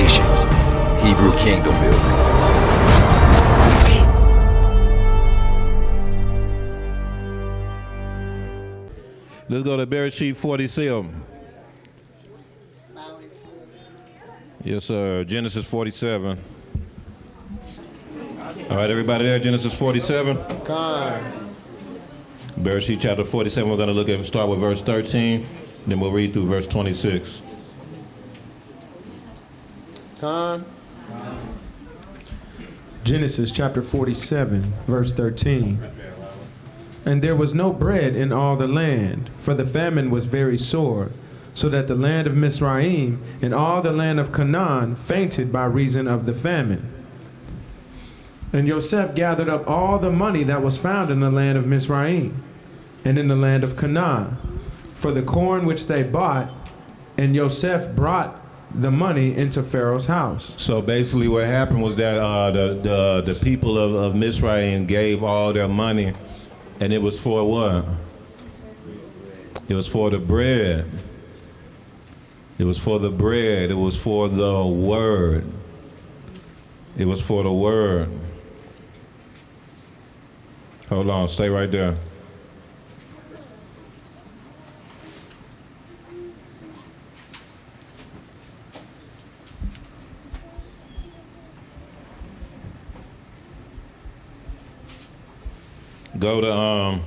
nation. Hebrew kingdom building. Let's go to Bereshit 47. Yes, sir. Genesis 47. All right, everybody there, Genesis 47? Bereshit chapter 47, we're going to look at, start with verse 13, then we'll read through verse 26. Genesis chapter 47, verse 13. And there was no bread in all the land, for the famine was very sore, so that the land of Mizraim and all the land of Canaan fainted by reason of the famine. And Yosef gathered up all the money that was found in the land of Mizraim and in the land of Canaan for the corn which they bought, and Yosef brought the money into Pharaoh's house. So basically what happened was that the people of Mizraim gave all their money, and it was for what? It was for the bread. It was for the bread. It was for the word. It was for the word. Hold on, stay right there. Go to, all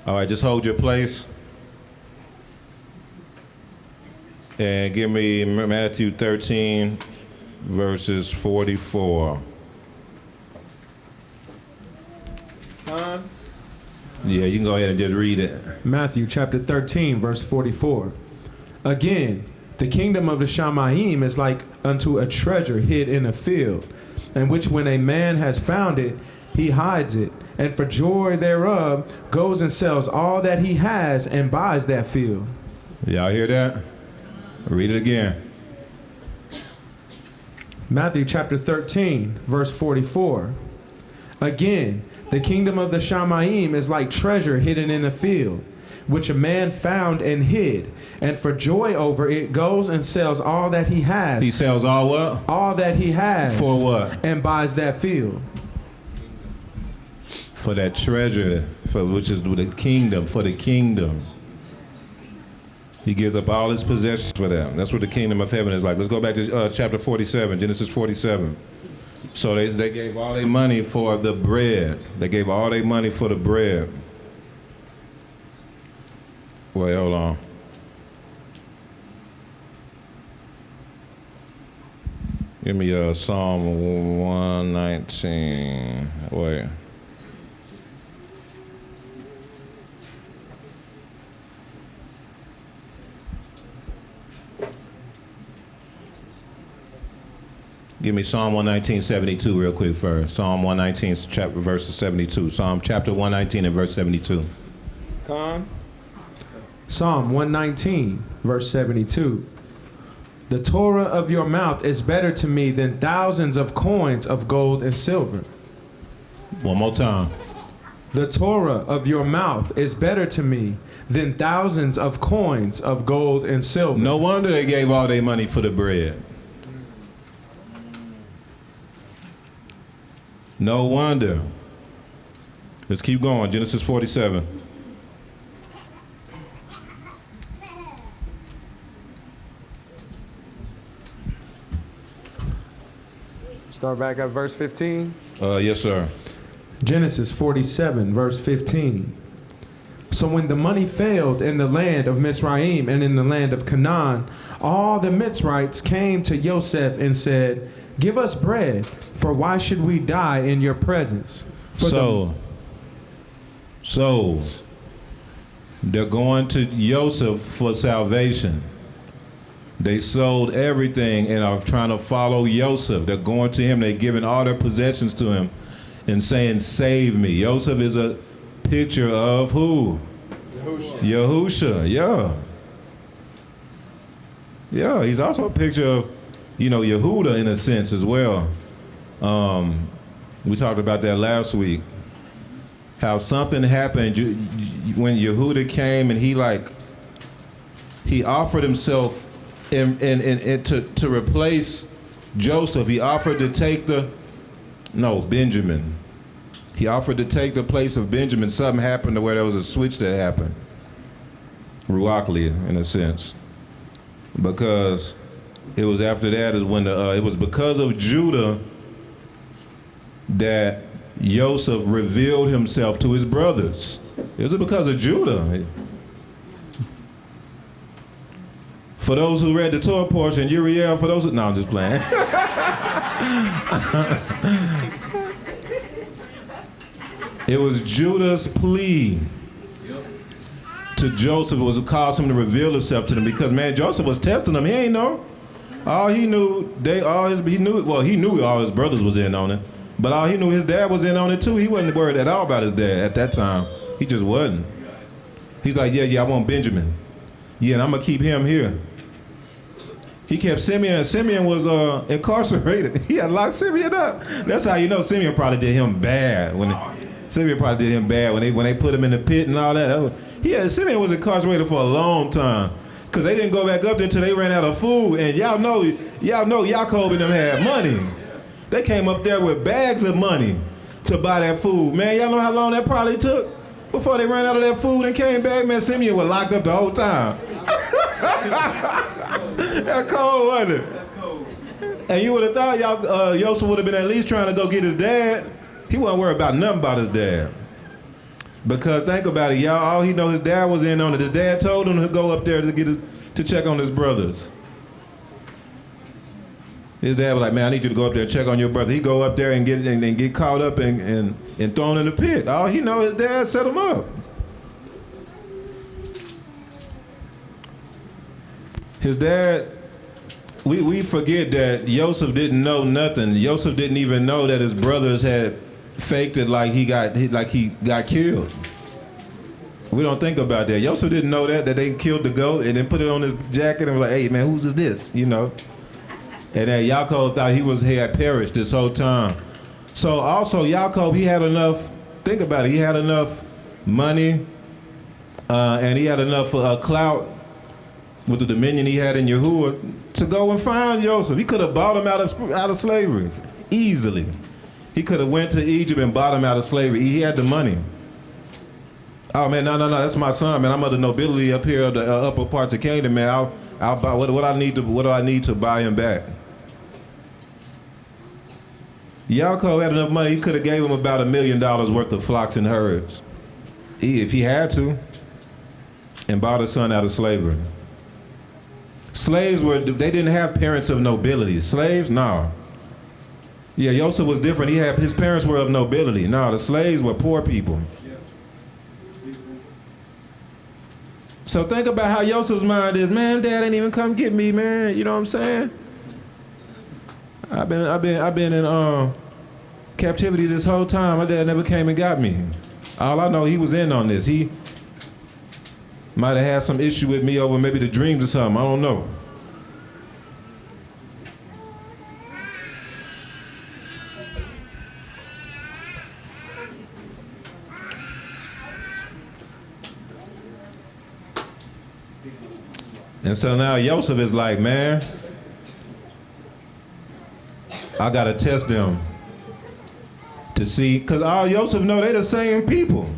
right, just hold your place. And give me Matthew 13, verses 44. Yeah, you can go ahead and just read it. Matthew chapter 13, verse 44. Again, the kingdom of the Shamayim is like unto a treasure hid in a field, and which when a man has found it, he hides it, and for joy thereof goes and sells all that he has and buys that field. Y'all hear that? Read it again. Matthew chapter 13, verse 44. Again, the kingdom of the Shamayim is like treasure hidden in a field, which a man found and hid, and for joy over it goes and sells all that he has. He sells all what? All that he has. For what? And buys that field. For that treasure, for which is the kingdom, for the kingdom. He gives up all his possessions for them. That's what the kingdom of heaven is like. Let's go back to chapter 47, Genesis 47. So they gave all their money for the bread. They gave all their money for the bread. Wait, hold on. Give me Psalm 119. Wait. Give me Psalm 119:72 real quick first. Psalm 119, chapter verses 72. Psalm chapter 119 and verse 72. Psalm 119, verse 72. The Torah of your mouth is better to me than thousands of coins of gold and silver. One more time. The Torah of your mouth is better to me than thousands of coins of gold and silver. No wonder they gave all their money for the bread. No wonder. Let's keep going. Genesis 47. Start back at verse 15. Yes, sir. Genesis 47, verse 15. So when the money failed in the land of Mizraim and in the land of Canaan, all the Mitzrites came to Yosef and said, give us bread, for why should we die in your presence? So they're going to Yosef for salvation. They sold everything and are trying to follow Yosef. They're going to him. They're giving all their possessions to him and saying, save me. Yosef is a picture of who? Yahusha, yeah. Yeah, he's also a picture of, Yehuda in a sense as well. We talked about that last week. How something happened when Yehuda came and he offered himself And to replace Joseph, he offered to take Benjamin. He offered to take the place of Benjamin. Something happened to where there was a switch that happened. Ruachli, in a sense. Because it was after that is when it was because of Judah that Joseph revealed himself to his brothers. It was because of Judah. For those who read the Torah portion, Uriel, for those who, no, I'm just playing. It was Judah's plea to Joseph was to cause him to reveal himself to them because, man, Joseph was testing him. He ain't know. All he knew, he knew all his brothers was in on it, but all he knew his dad was in on it too. He wasn't worried at all about his dad at that time. He just wasn't. He's like, yeah, I want Benjamin. Yeah, and I'm gonna keep him here. He kept Simeon. Simeon was incarcerated. He had locked Simeon up. That's how you know Simeon probably did him bad. Simeon probably did him bad when they put him in the pit and all that. Simeon was incarcerated for a long time because they didn't go back up there until they ran out of food. And y'all know Yaakov and them had money. They came up there with bags of money to buy that food. Man, y'all know how long that probably took before they ran out of that food and came back? Man, Simeon was locked up the whole time. That's cold, wasn't it? That's cold. And you would have thought Yosef would have been at least trying to go get his dad. He wasn't worried about nothing about his dad. Because think about it, y'all, all he know his dad was in on it. His dad told him to go up there to check on his brothers. His dad was like, man, I need you to go up there and check on your brother. He go up there and get caught up and thrown in the pit. All he know his dad set him up. His dad, we forget that Joseph didn't know nothing. Joseph didn't even know that his brothers had faked it like he got killed. We don't think about that. Joseph didn't know that they killed the goat and then put it on his jacket and was like, hey man, whose is this? You know? And then Yaakov thought he had perished this whole time. So also Yaakov, he had enough, think about it, he had enough money and he had enough clout with the dominion he had in Yahuwah to go and find Joseph. He could have bought him out of slavery easily. He could have went to Egypt and bought him out of slavery. He had the money. Oh man, no, that's my son, man. I'm of the nobility up here, the upper parts of Canaan, man. I'll buy what do I need to buy him back? Yaakov had enough money. He could have gave him about $1 million worth of flocks and herds, if he had to, and bought his son out of slavery. Slaves they didn't have parents of nobility. Slaves, no. Yeah, Joseph was different. His parents were of nobility. No, the slaves were poor people. So think about how Joseph's mind is. Man, Dad ain't even come get me, man. You know what I'm saying? I've been in captivity this whole time. My dad never came and got me. All I know, he was in on this. He might have had some issue with me over maybe the dreams or something. I don't know. And so now Joseph is like, man, I gotta test them to see, because all Joseph know they the same people.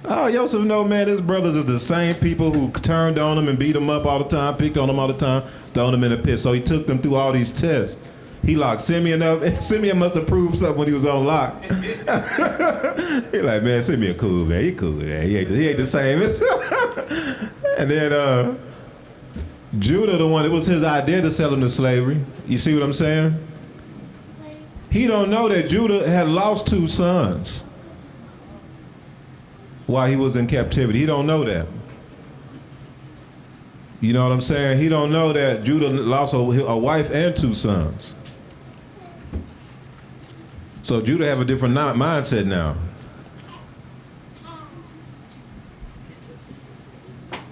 Oh, Joseph know, man, his brothers is the same people who turned on him and beat him up all the time, picked on him all the time, thrown him in the pit. So he took them through all these tests. He locked Simeon up. Simeon must have proved something when he was on lock. He like, man, Simeon cool, man. He cool, man. He ain't the same. And then Judah, the one, it was his idea to sell him to slavery. You see what I'm saying? He don't know that Judah had lost 2 sons while he was in captivity. He don't know that. You know what I'm saying? He don't know that Judah lost a wife and 2 sons. So Judah have a different mindset now.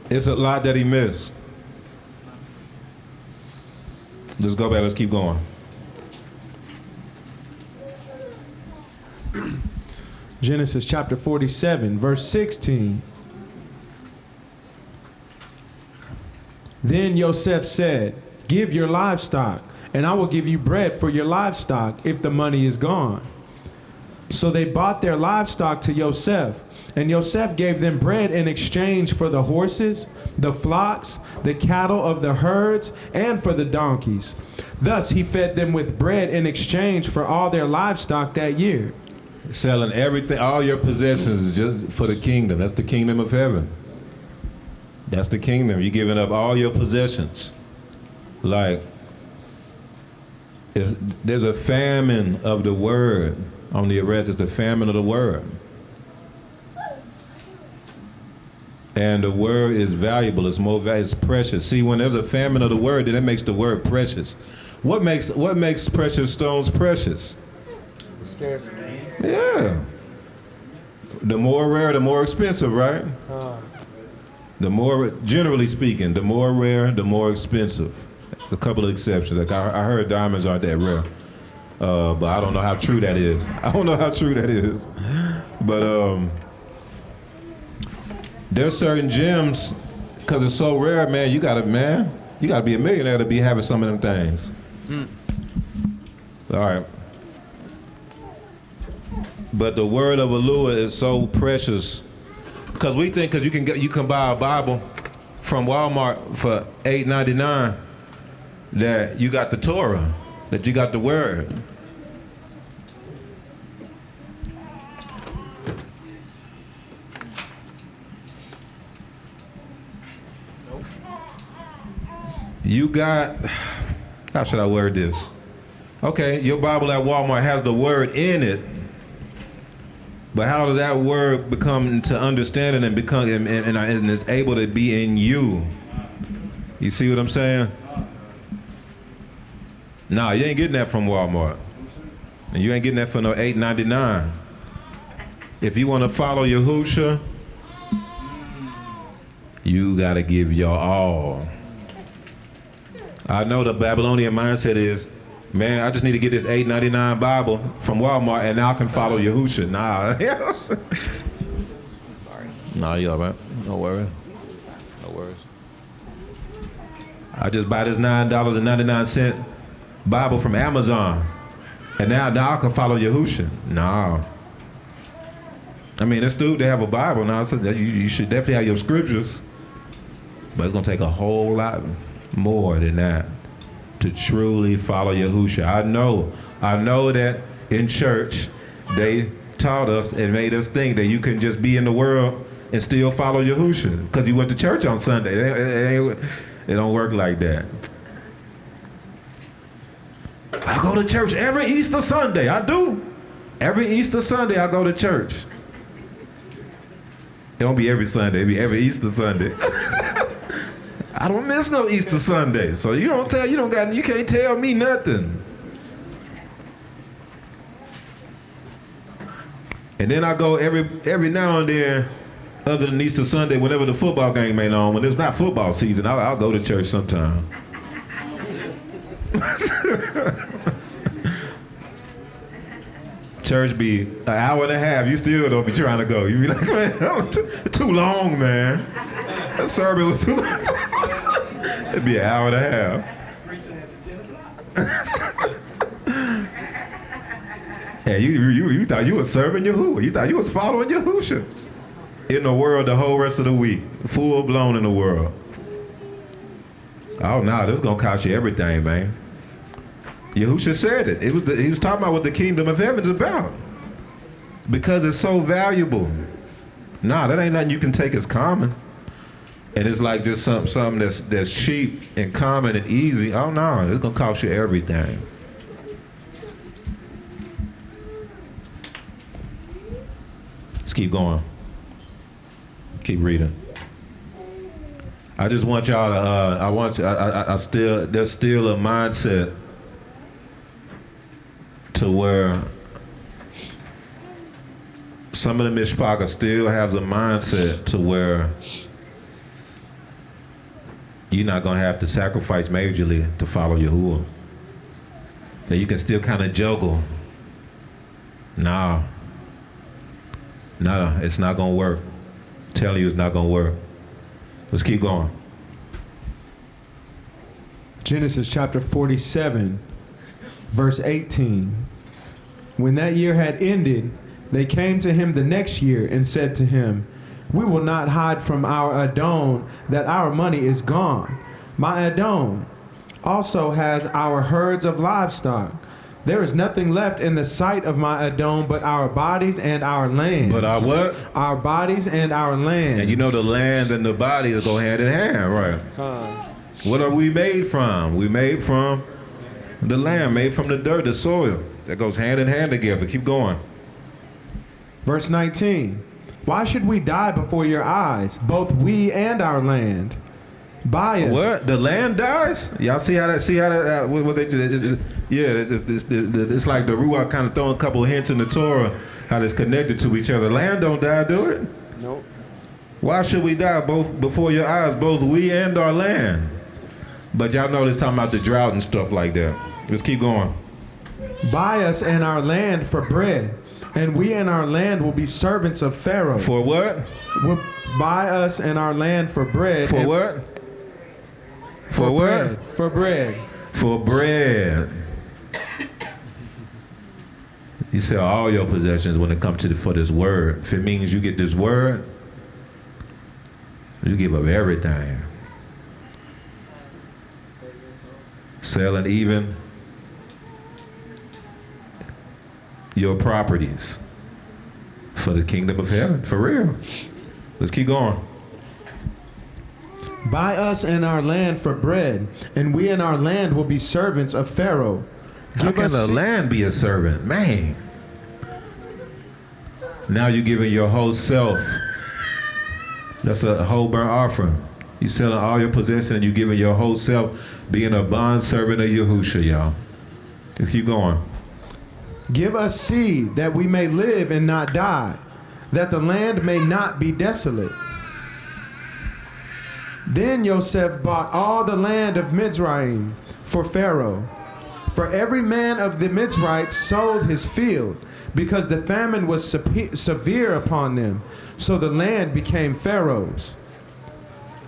It's a lot that he missed. Let's go back, let's keep going. Genesis chapter 47, verse 16. Then Yosef said, give your livestock, and I will give you bread for your livestock if the money is gone. So they bought their livestock to Yosef, and Yosef gave them bread in exchange for the horses, the flocks, the cattle of the herds, and for the donkeys. Thus he fed them with bread in exchange for all their livestock that year. Selling everything, all your possessions just for the kingdom. That's the kingdom of heaven. That's the kingdom. You're giving up all your possessions. Like, there's a famine of the word on the arrest. It's the famine of the word. And the word is valuable. It's more valuable. It's precious. See, when there's a famine of the word, then it makes the word precious. What makes precious stones precious? Scarcity. Yeah. The more rare, the more expensive, right? The more, generally speaking, the more rare, the more expensive. A couple of exceptions. Like I heard diamonds aren't that rare, but I don't know how true that is. I don't know how true that is. But there's certain gems, because it's so rare, man. You gotta be a millionaire to be having some of them things. All right. But the word of Alua is so precious, because we think you can buy a Bible from Walmart for $8.99, that you got the Torah, that you got the word. You got, how should I word this? Okay, your Bible at Walmart has the word in it, but how does that word become to understanding and become and is able to be in you? You see what I'm saying? Nah, you ain't getting that from Walmart. And you ain't getting that for no $8.99. If you want to follow Yahusha, you got to give your all. I know the Babylonian mindset is, man, I just need to get this $8.99 Bible from Walmart and now I can follow Yahusha. Nah. Sorry. Nah, you all right. No worries. No worries. I just buy this $9.99 Bible from Amazon, and now I can follow Yahusha. No. I mean, it's stupid to have a Bible now, so you should definitely have your scriptures, but it's gonna take a whole lot more than that to truly follow Yahusha. I know that in church they taught us and made us think that you can just be in the world and still follow Yahusha because you went to church on Sunday. It don't work like that. I go to church every Easter Sunday. I do. Every Easter Sunday I go to church. It don't be every Sunday. It be every Easter Sunday. I don't miss no Easter Sunday. So you can't tell me nothing. And then I go every now and then, other than Easter Sunday, whenever the football game ain't on, when it's not football season, I'll go to church sometime. Church be an hour and a half, you still don't be trying to go. You be like, man, too long, man. That service was too long. It'd be an hour and a half. Hey, you thought you was serving Yahuwah. You thought you was following Yahusha. In the world the whole rest of the week. Full blown in the world. Oh, no, this is going to cost you everything, man. Yahusha said it. He was talking about what the kingdom of heaven's about. Because it's so valuable. Nah, that ain't nothing you can take as common. And it's like just something that's cheap and common and easy. Oh, no, it's going to cost you everything. Let's keep going. Keep reading. I just want y'all to, there's still a mindset to where some of the mishpachah still has a mindset to where you're not gonna have to sacrifice majorly to follow Yahuwah. That you can still kind of juggle. No, it's not gonna work. I'm telling you, it's not gonna work. Let's keep going. Genesis chapter 47, verse 18. When that year had ended, they came to him the next year and said to him, "We will not hide from our Adon that our money is gone. My Adon also has our herds of livestock. There is nothing left in the sight of my Adon but our bodies and our lands." But our what? Our bodies and our lands. And you know the land and the body go hand in hand, right? What are we made from? We made from the land, made from the dirt, the soil. That goes hand in hand together. Keep going. Verse 19. Why should we die before your eyes, both we and our land? Buy us. What? The land dies? Y'all see how that, what they do? It's like the Ruach kind of throwing a couple of hints in the Torah, how it's connected to each other. Land don't die, do it? Nope. Why should we die both before your eyes, both we and our land? But y'all know this talking about the drought and stuff like that. Let's keep going. Buy us and our land for bread, and we and our land will be servants of Pharaoh. For what? We'll buy us and our land for bread. For what? For what? Bread. For bread. For bread. You sell all your possessions when it comes to for this word. If it means you get this word, you give up everything. Selling even your properties for the kingdom of heaven. For real. Let's keep going. Buy us and our land for bread, and we and our land will be servants of Pharaoh. How can the land be a servant? Man. Now you're giving your whole self. That's a whole burnt offering. You're selling all your possessions and you're giving your whole self, being a bond servant of Yahusha, y'all. Let's keep going. Give us seed that we may live and not die, that the land may not be desolate. Then Yosef bought all the land of Mizraim for Pharaoh. For every man of the Mizrites sold his field, because the famine was severe upon them. So the land became Pharaoh's.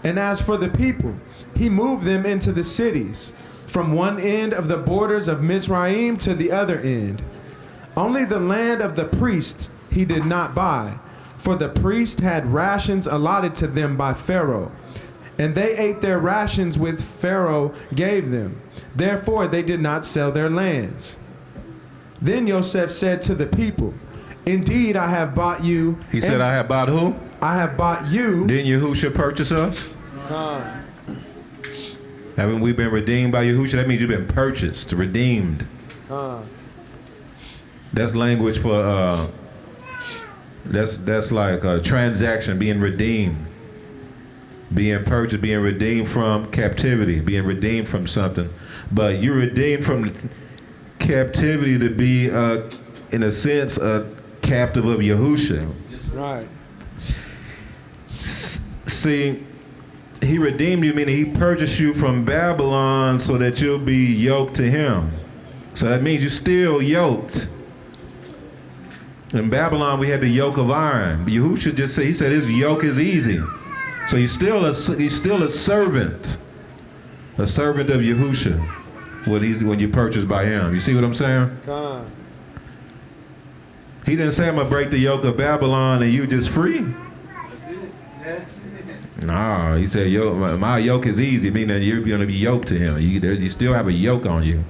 And as for the people, he moved them into the cities, from one end of the borders of Mizraim to the other end. Only the land of the priests he did not buy, for the priests had rations allotted to them by Pharaoh, and they ate their rations which Pharaoh gave them. Therefore they did not sell their lands. Then Yosef said to the people, "Indeed, I have bought you." He said, I have bought who? I have bought you. Didn't Yahusha purchase us? Haven't we been redeemed by Yahusha? That means you've been purchased, redeemed. That's language for, that's like a transaction, being redeemed. Being purchased, being redeemed from captivity, being redeemed from something. But you're redeemed from captivity to be, in a sense, a captive of Yahusha. Right. See, he redeemed you, meaning he purchased you from Babylon so that you'll be yoked to him. So that means you're still yoked. In Babylon, we had the yoke of iron. Yahusha just said, he said his yoke is easy. So he's still a servant of Yahusha when you're purchased by him. You see what I'm saying? He didn't say, I'm going to break the yoke of Babylon and you just free. That's it. That's it. No, he said, my yoke is easy, meaning you're going to be yoked to him. You still have a yoke on you.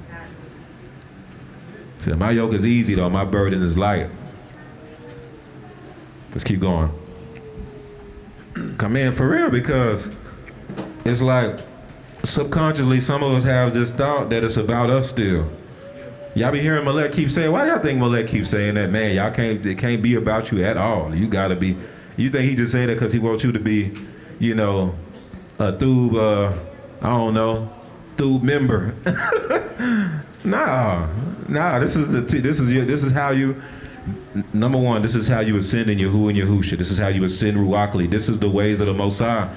He said, my yoke is easy, though. My burden is light. Let's keep going. Come in for real, because it's like subconsciously some of us have this thought that it's about us still. Y'all be hearing Malek keep saying, why do y'all think Malek keep saying that? Man, it can't be about you at all. You gotta be, you think he just said that because he wants you to be, you know, a Thub, I don't know, Thub member. Nah, this is how you, number one, this is how you ascend in Yahu and Yahusha. This is how you ascend Ruachli. This is the ways of the Most High.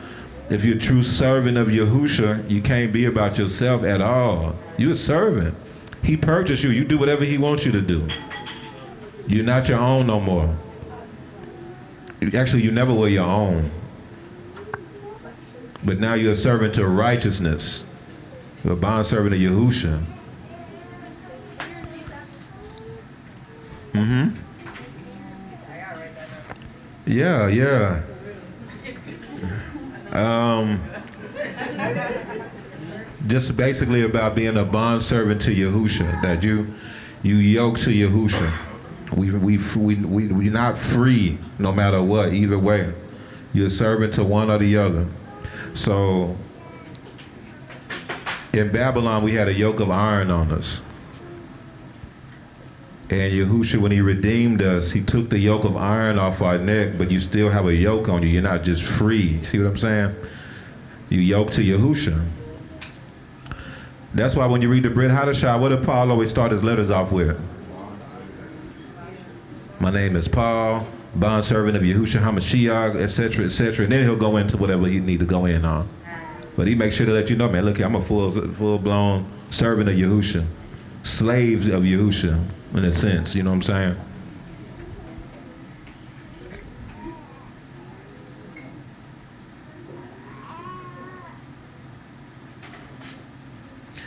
If you're a true servant of Yahusha, you can't be about yourself at all. You're a servant. He purchased you. You do whatever he wants you to do. You're not your own no more. Actually, you never were your own. But now you're a servant to righteousness. A bondservant of Yahusha. Mm-hmm. Yeah. Just basically about being a bondservant to Yahusha, that you yoke to Yahusha. We're not free no matter what, either way. You're a servant to one or the other. So in Babylon, we had a yoke of iron on us. And Yahusha, when he redeemed us, he took the yoke of iron off our neck, but you still have a yoke on you. You're not just free. See what I'm saying? You yoke to Yahusha. That's why when you read the Brit Hadashah, what did Paul always start his letters off with? My name is Paul, bondservant of Yahusha HaMashiach, etc., etc. And then he'll go into whatever you need to go in on. But he makes sure to let you know, man, look here, I'm a full-blown servant of Yahusha, slave of Yahusha, in a sense, you know what I'm saying?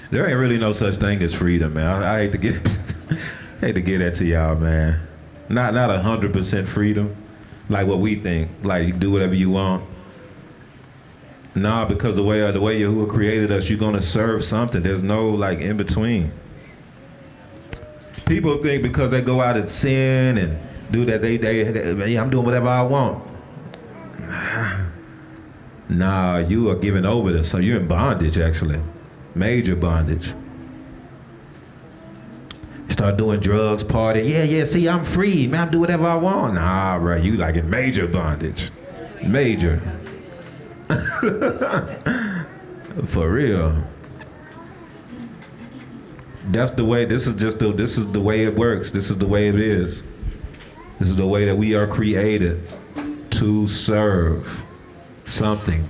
There ain't really no such thing as freedom, man. I hate to get that to y'all, man. Not 100% freedom, like what we think. Like you do whatever you want. Nah, because the way Yahuwah created us, you're gonna serve something. There's no like in between. People think because they go out and sin and do that, yeah, I'm doing whatever I want. Nah, you are giving over to some. You're in bondage, actually. Major bondage. Start doing drugs, partying. Yeah, see, I'm free, man. I do whatever I want. Nah, right, you like in major bondage. Major. For real. That's the way, this is the way it works. This is the way it is. This is the way that we are created to serve something.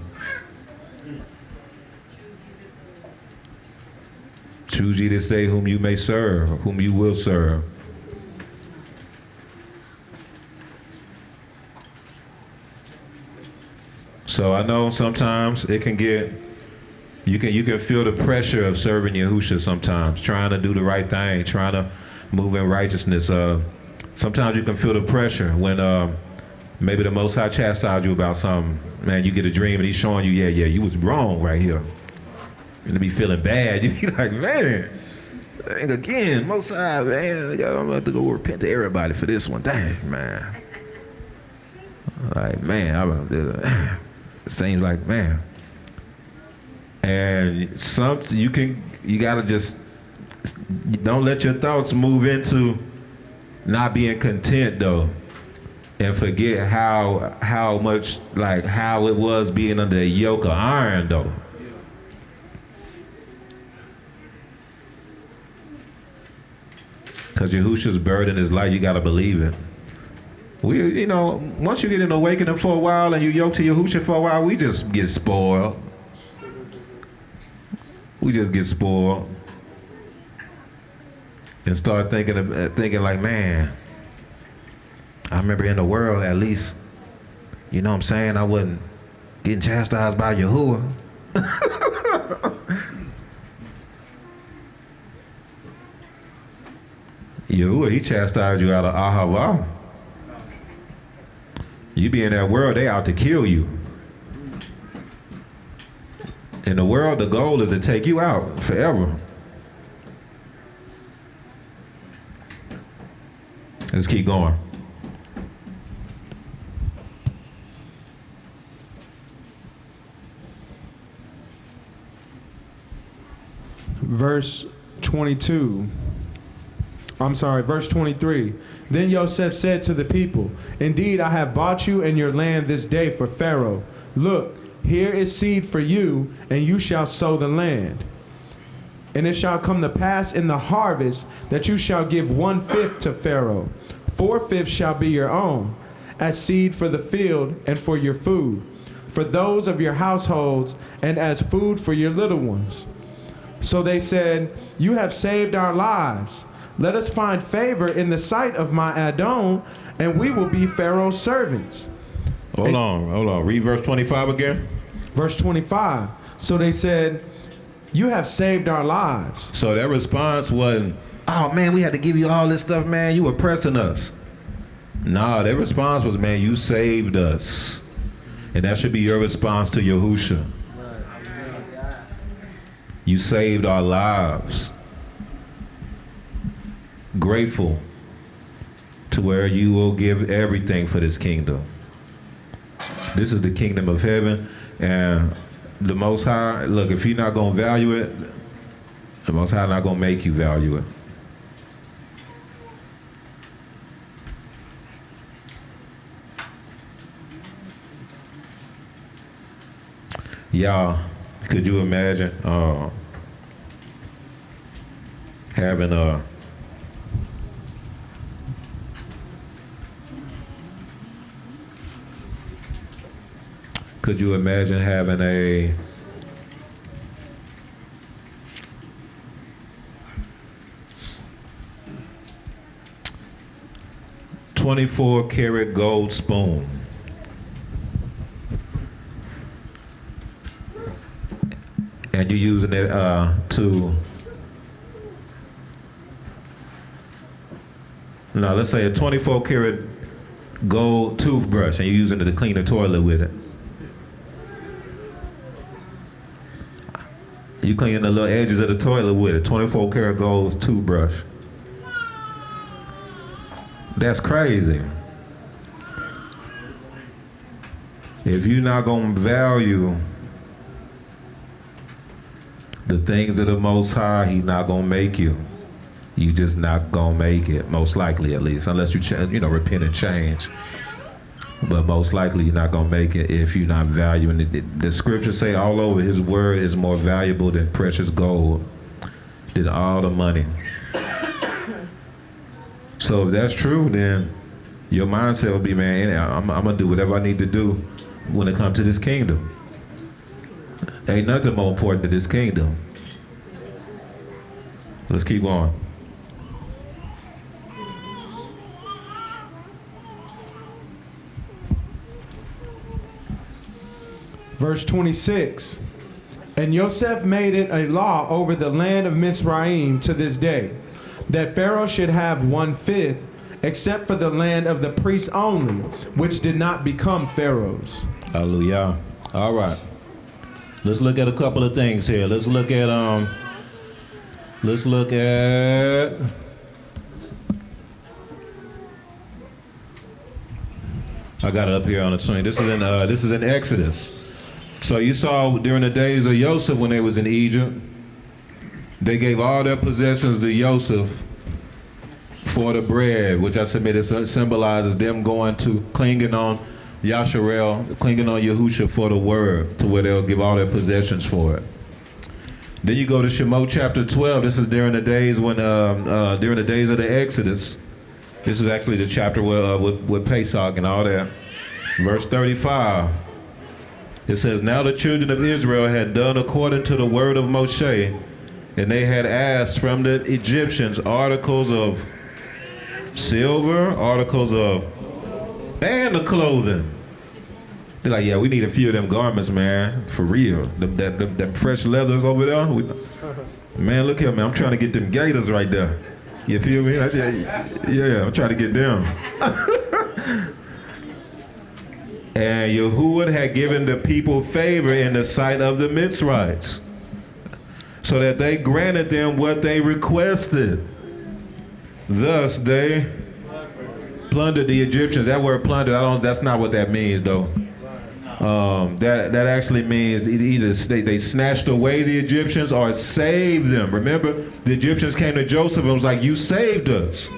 Choose ye this day whom you may serve, whom you will serve. So I know sometimes it can get, you can feel the pressure of serving Yahusha sometimes, trying to do the right thing, trying to move in righteousness. Sometimes you can feel the pressure when maybe the Most High chastised you about something. Man, you get a dream and he's showing you, yeah, you was wrong right here. And to be feeling bad, you be like, man, dang again, Most High, man, I'm gonna have to go repent to everybody for this one. Dang, man. Like, man, it seems like, man. And you gotta just, don't let your thoughts move into not being content though. And forget how much, like how it was being under a yoke of iron though. Because Yahusha's burden is light, you gotta believe it. Once you get in awakening for a while and you yoke to Yahusha for a while, we just get spoiled. We just get spoiled. And start thinking like, man, I remember in the world at least, you know what I'm saying, I wasn't getting chastised by Yahuwah. Yahuwah, he chastised you out of Ahava. You be in that world, they out to kill you. In the world, the goal is to take you out forever. Let's keep going. Verse 23. Then Yosef said to the people, indeed, I have bought you and your land this day for Pharaoh. Look, here is seed for you, and you shall sow the land. And it shall come to pass in the harvest that you shall give 1/5 to Pharaoh. 4/5 shall be your own, as seed for the field and for your food, for those of your households, and as food for your little ones. So they said, you have saved our lives. Let us find favor in the sight of my Adon, and we will be Pharaoh's servants. Hold on. Read verse 25 again. Verse 25. So they said, You have saved our lives. So their response wasn't, oh man, we had to give you all this stuff, man. You oppressing us. Nah, their response was, man, you saved us. And that should be your response to Yahusha. You saved our lives. Grateful to where you will give everything for this kingdom. This is the kingdom of heaven, and the Most High, look, if you're not going to value it, the Most High not going to make you value it. Y'all, could you imagine having a Could you imagine having a .24 karat gold spoon? And you're using it let's say a 24 karat gold toothbrush, and you're using it to clean the toilet with it. You cleaning the little edges of the toilet with it, 24 karat gold toothbrush. That's crazy. If you're not gonna value the things of the Most High, He's not gonna make you. You just not gonna make it, most likely at least, unless you repent and change. But most likely you're not gonna make it if you're not valuing it. The scriptures say all over, His word is more valuable than precious gold, than all the money. So if that's true, then your mindset will be, man, I'm gonna do whatever I need to do when it comes to this kingdom. Ain't nothing more important than this kingdom. Let's keep going. Verse 26. And Yosef made it a law over the land of Mizraim to this day, that Pharaoh should have 1/5, except for the land of the priests only, which did not become Pharaoh's. Hallelujah. All right. Let's look at a couple of things here. Let's look at I got it up here on the screen. This is in Exodus. So you saw during the days of Joseph when they was in Egypt, they gave all their possessions to Joseph for the bread, which I submit symbolizes them going to clinging on Yasharel, clinging on Yahusha for the word, to where they'll give all their possessions for it. Then you go to Shemot chapter 12. This is during the days when during the days of the Exodus. This is actually the chapter with Pesach and all that. Verse 35. It says, now the children of Israel had done according to the word of Moshe, and they had asked from the Egyptians articles of silver, and the clothing. They're like, yeah, we need a few of them garments, man, for real. Them fresh leathers over there. Man, look here, man, I'm trying to get them gators right there. You feel me? Yeah, I'm trying to get them. And Yahuwah had given the people favor in the sight of the Mitzrites, so that they granted them what they requested. Thus they plundered the Egyptians. That word plundered, that's not what that means though. That actually means either they snatched away the Egyptians or saved them. Remember, the Egyptians came to Joseph and was like, you saved us.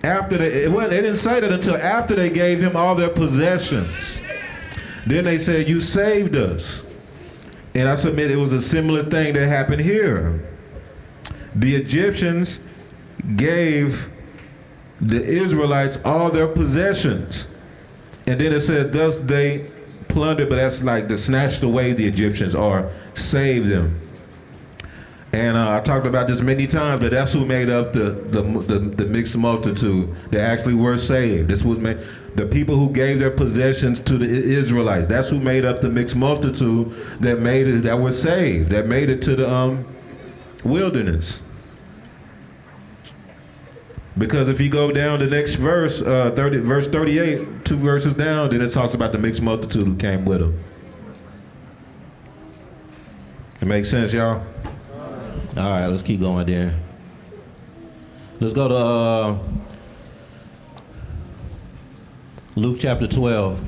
After they didn't say that until after they gave him all their possessions. Then they said, you saved us. And I submit it was a similar thing that happened here. The Egyptians gave the Israelites all their possessions. And then it said, thus they plundered, but that's like the snatched away the Egyptians or saved them. And I talked about this many times, but that's who made up the mixed multitude that actually were saved. This was The people who gave their possessions to the Israelites. That's who made up the mixed multitude that made it, that was saved, that made it to the wilderness. Because if you go down the next verse, verse 38, 2 verses down, then it talks about the mixed multitude who came with them. It makes sense, y'all? All right, let's keep going there. Let's go to Luke chapter 12.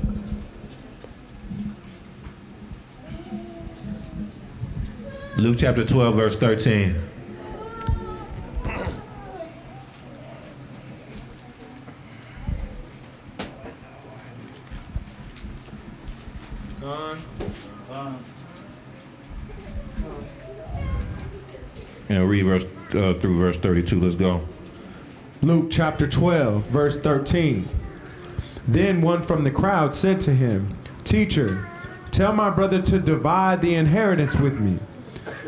Luke chapter 12, verse 13. And read verse through verse 32. Let's go. Luke chapter 12, verse 13. Then one from the crowd said to him, "Teacher, tell my brother to divide the inheritance with me."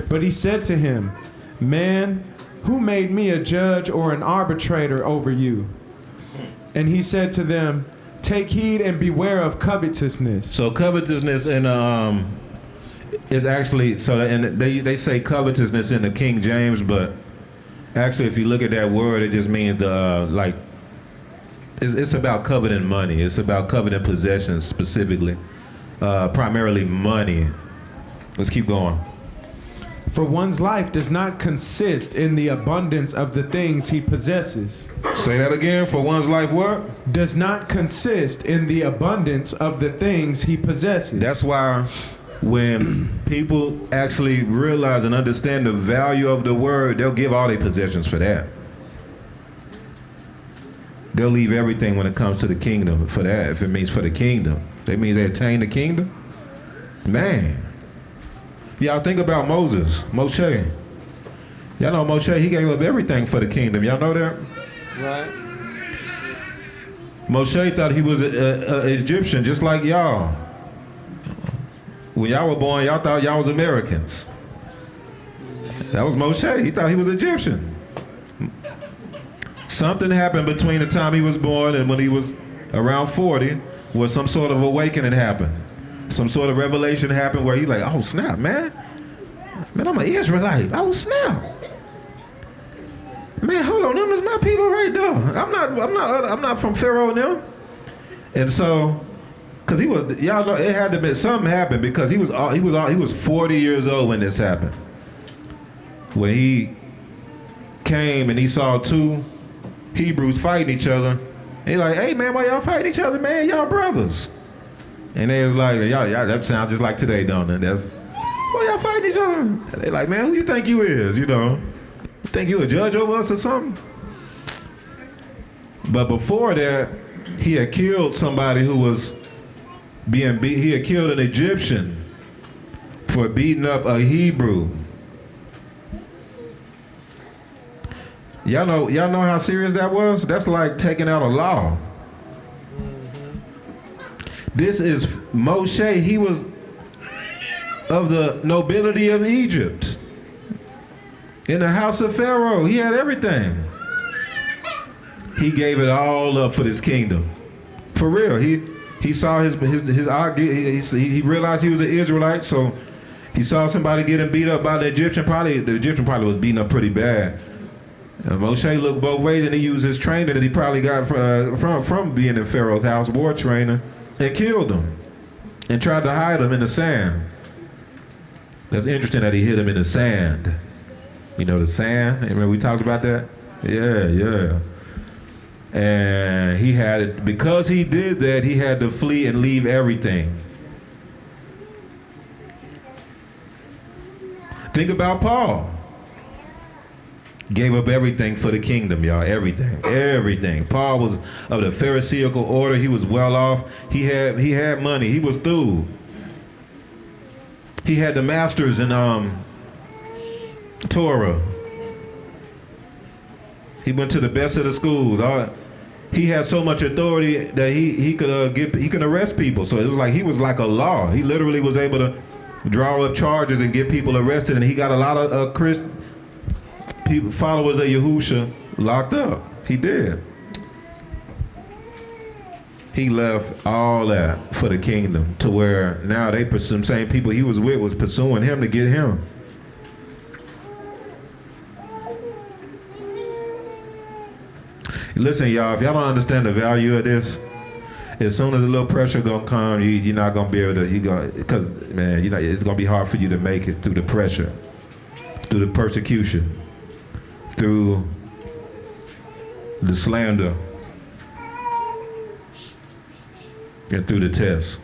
But he said to him, "Man, who made me a judge or an arbitrator over you?" And he said to them, "Take heed and beware of covetousness." So covetousness is actually, so and they say covetousness in the King James, but actually if you look at that word, it just means it's about coveting money. It's about coveting possessions specifically, primarily money. Let's keep going. For one's life does not consist in the abundance of the things he possesses. Say that again. For one's life what? Does not consist in the abundance of the things he possesses. That's why when people actually realize and understand the value of the word, they'll give all their possessions for that. They'll leave everything when it comes to the kingdom for that, if it means for the kingdom. That means they attain the kingdom. Man. Y'all think about Moses, Moshe. Y'all know Moshe, he gave up everything for the kingdom. Y'all know that? Right. Moshe thought he was an Egyptian, just like y'all. When y'all were born, y'all thought y'all was Americans. That was Moshe. He thought he was Egyptian. Something happened between the time he was born and when he was around 40, where some sort of awakening happened. Some sort of revelation happened where he like, oh snap, man. Man, I'm an Israelite. Oh snap. Man, hold on, them is my people right there. I'm not from Pharaoh and them. And so, cause he was, y'all know, it had to be something happened because he was 40 years old when this happened. When he came and he saw two Hebrews fighting each other. He like, hey man, why y'all fighting each other, man? Y'all brothers. And they was like, y'all, that sounds just like today, don't it? That's, why y'all fighting each other? And they like, man, who you think you is, you know? You think you a judge over us or something? But before that, he had killed somebody who was being beat. He had killed an Egyptian for beating up a Hebrew. Y'all know how serious that was? That's like taking out a law. This is Moshe. He was of the nobility of Egypt. In the house of Pharaoh, he had everything. He gave it all up for this kingdom. For real, he saw he realized he was an Israelite, so he saw somebody getting beat up by the Egyptian. The Egyptian probably was beaten up pretty bad. Moshe looked both ways, and he used his training that he probably got from being in Pharaoh's house, war training, and killed him and tried to hide him in the sand. That's interesting that he hid him in the sand. You know the sand? Remember we talked about that? Yeah. And he had, because he did that, he had to flee and leave everything. Think about Paul. Gave up everything for the kingdom, y'all. Everything. Paul was of the Pharisaical order. He was well off. He had money. He was through. He had the masters in Torah. He went to the best of the schools. He had so much authority that he could arrest people. So it was like he was like a law. He literally was able to draw up charges and get people arrested. And he got a lot of followers of Yahusha locked up. He did. He left all that for the kingdom, to where now they pursue, the same people he was with was pursuing him to get him. Listen, y'all, if y'all don't understand the value of this, as soon as a little pressure gonna come, you're not gonna be able to, because man, it's gonna be hard for you to make it through the pressure, through the persecution, through the slander, and through the test.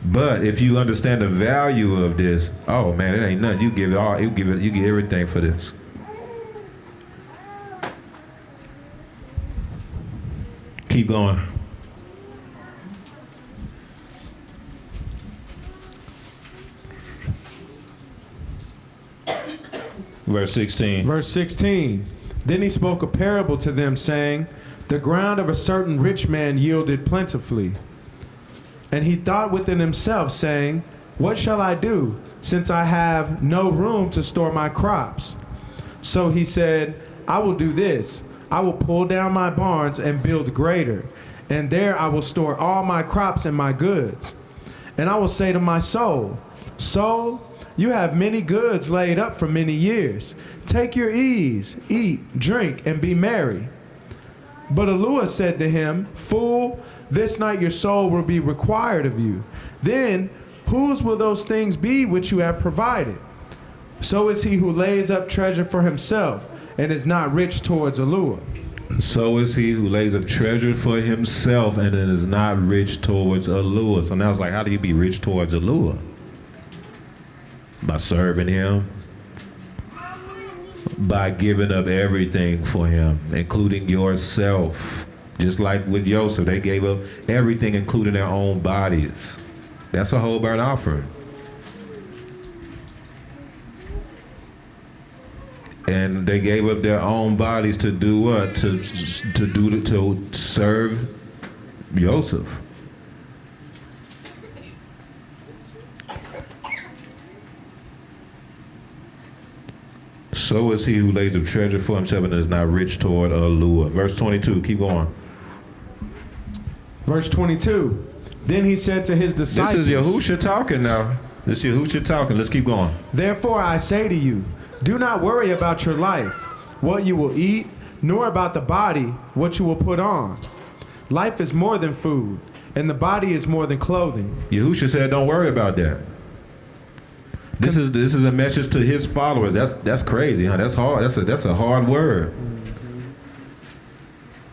But if you understand the value of this, oh man, it ain't nothing. You give it all. You give everything for this. Keep going. Verse 16. Verse 16. Then he spoke a parable to them, saying, the ground of a certain rich man yielded plentifully. And he thought within himself, saying, what shall I do, since I have no room to store my crops? So he said, I will do this. I will pull down my barns and build greater, and there I will store all my crops and my goods. And I will say to my soul, soul, you have many goods laid up for many years. Take your ease, eat, drink, and be merry. But Yahushua said to him, fool, this night your soul will be required of you. Then whose will those things be which you have provided? So is he who lays up treasure for himself and is not rich towards Yahushua. So is he who lays up treasure for himself and is not rich towards Yahushua. So now it's like, how do you be rich towards Yahushua? By serving him, by giving up everything for him, including yourself. Just like with Joseph, they gave up everything, including their own bodies. That's a whole burnt offering. And they gave up their own bodies to do what? To serve Joseph. So is he who lays up treasure for himself and is not rich toward Yahushua. Verse 22, keep going. Verse 22, then he said to his disciples. This is Yahusha talking now. This is Yahusha talking. Let's keep going. Therefore I say to you, do not worry about your life, what you will eat, nor about the body, what you will put on. Life is more than food, and the body is more than clothing. Yahusha said, don't worry about that. This is a message to his followers. That's crazy, huh? That's hard. That's a hard word.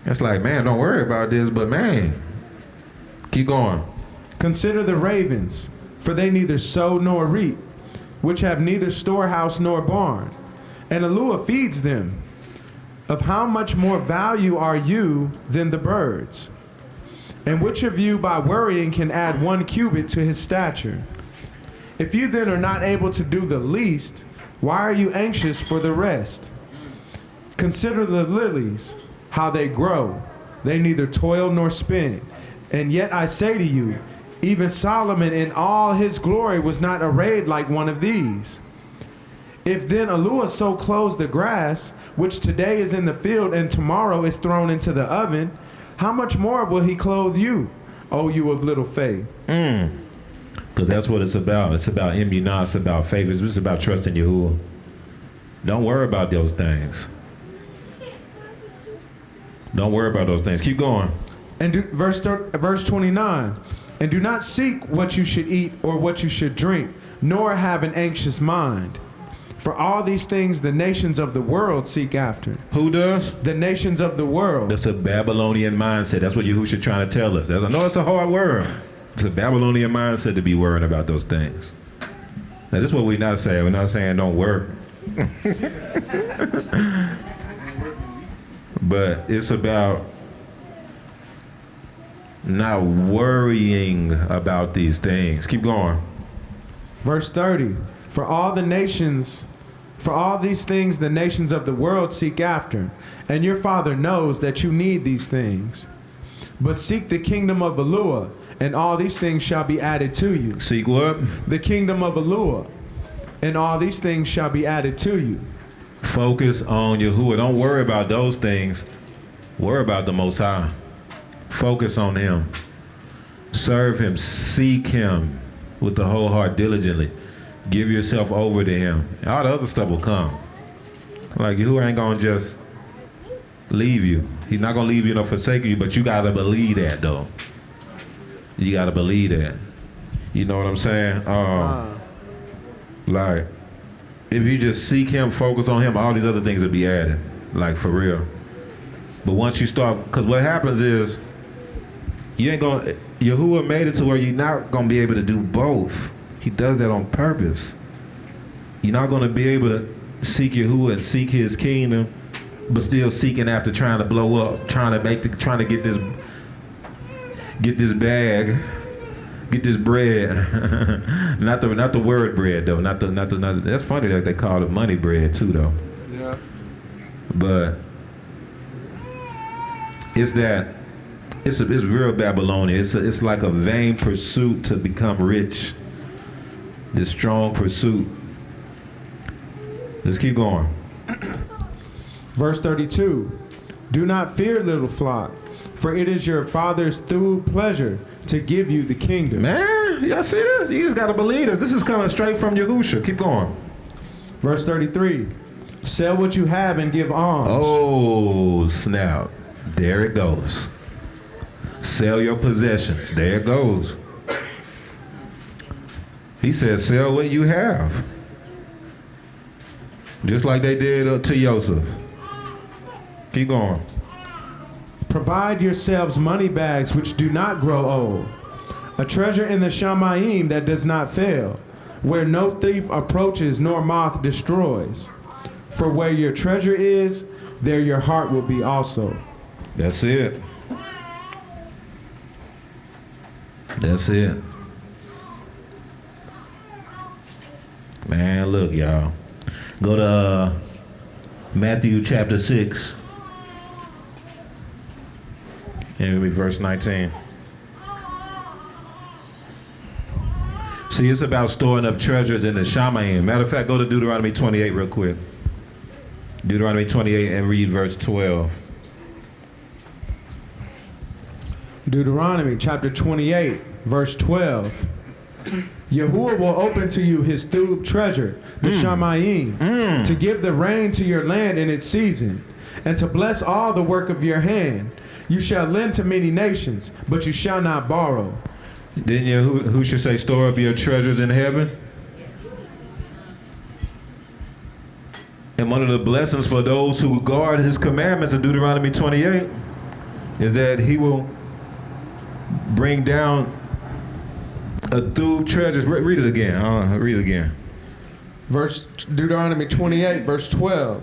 It's like, man, don't worry about this, but man, keep going. Consider the ravens, for they neither sow nor reap, which have neither storehouse nor barn, and Yahushua feeds them. Of how much more value are you than the birds? And which of you by worrying can add 1 cubit to his stature? If you then are not able to do the least, why are you anxious for the rest? Consider the lilies, how they grow. They neither toil nor spin. And yet I say to you, even Solomon in all his glory was not arrayed like one of these. If then Yahushua so clothes the grass, which today is in the field and tomorrow is thrown into the oven, how much more will he clothe you, O you of little faith? Because that's what it's about. It's about immunah, it's about faith. It's about trusting Yahuwah. Don't worry about those things. Don't worry about those things. Keep going. And verse 29. And do not seek what you should eat or what you should drink, nor have an anxious mind. For all these things the nations of the world seek after. Who does? The nations of the world. That's a Babylonian mindset. That's what Yahusha trying to tell us. I know it's a hard word. It's a Babylonian mindset to be worrying about those things. Now, this is what we're not saying. We're not saying don't work. But it's about not worrying about these things. Keep going. Verse 30. For all these things the nations of the world seek after, and your Father knows that you need these things. But seek the kingdom of Yahuwah, and all these things shall be added to you. Seek what? The kingdom of Yahuwah, and all these things shall be added to you. Focus on Yahuwah. Don't worry about those things. Worry about the Most High. Focus on him. Serve him. Seek him with the whole heart diligently. Give yourself over to him. All the other stuff will come. Like, who ain't gonna just leave you? He's not gonna leave you nor forsake you, but you gotta believe that though. You gotta believe that. You know what I'm saying? Like, if you just seek him, focus on him, all these other things will be added. Like, for real. But once you start, because what happens is, you ain't gonna, Yahuwah made it to where you're not gonna be able to do both. He does that on purpose. You're not gonna be able to seek Yahuwah and seek his kingdom, but still seeking after trying to blow up, trying to get this bag, get this bread. not the word bread though. Not the. That's funny that they call it money bread too though. Yeah. But it's real Babylonian. It's like a vain pursuit to become rich. This strong pursuit. Let's keep going. Verse 32. Do not fear, little flock, for it is your Father's through pleasure to give you the kingdom. Man, y'all see this? You just gotta believe this. This is coming straight from Yahusha. Keep going. Verse 33. Sell what you have and give alms. Oh, snap. There it goes. Sell your possessions. There it goes. He said, sell what you have. Just like they did to Joseph. Keep going. Provide yourselves money bags which do not grow old, a treasure in the Shamayim that does not fail, where no thief approaches nor moth destroys. For where your treasure is, there your heart will be also. That's it. That's it. Man, look, y'all. Go to Matthew chapter 6. And it'll be verse 19. See, it's about storing up treasures in the Shamayim. Matter of fact, go to Deuteronomy 28 real quick. Deuteronomy 28 and read verse 12. Deuteronomy chapter 28, verse 12. Yahuwah will open to you his thub treasure, the Shamayim, to give the rain to your land in its season, and to bless all the work of your hand. You shall lend to many nations, but you shall not borrow. Didn't Yahusha say, store up your treasures in heaven? And one of the blessings for those who guard his commandments in Deuteronomy 28 is that he will bring down a thub treasures. Read it again. Read it again. Deuteronomy 28, verse 12.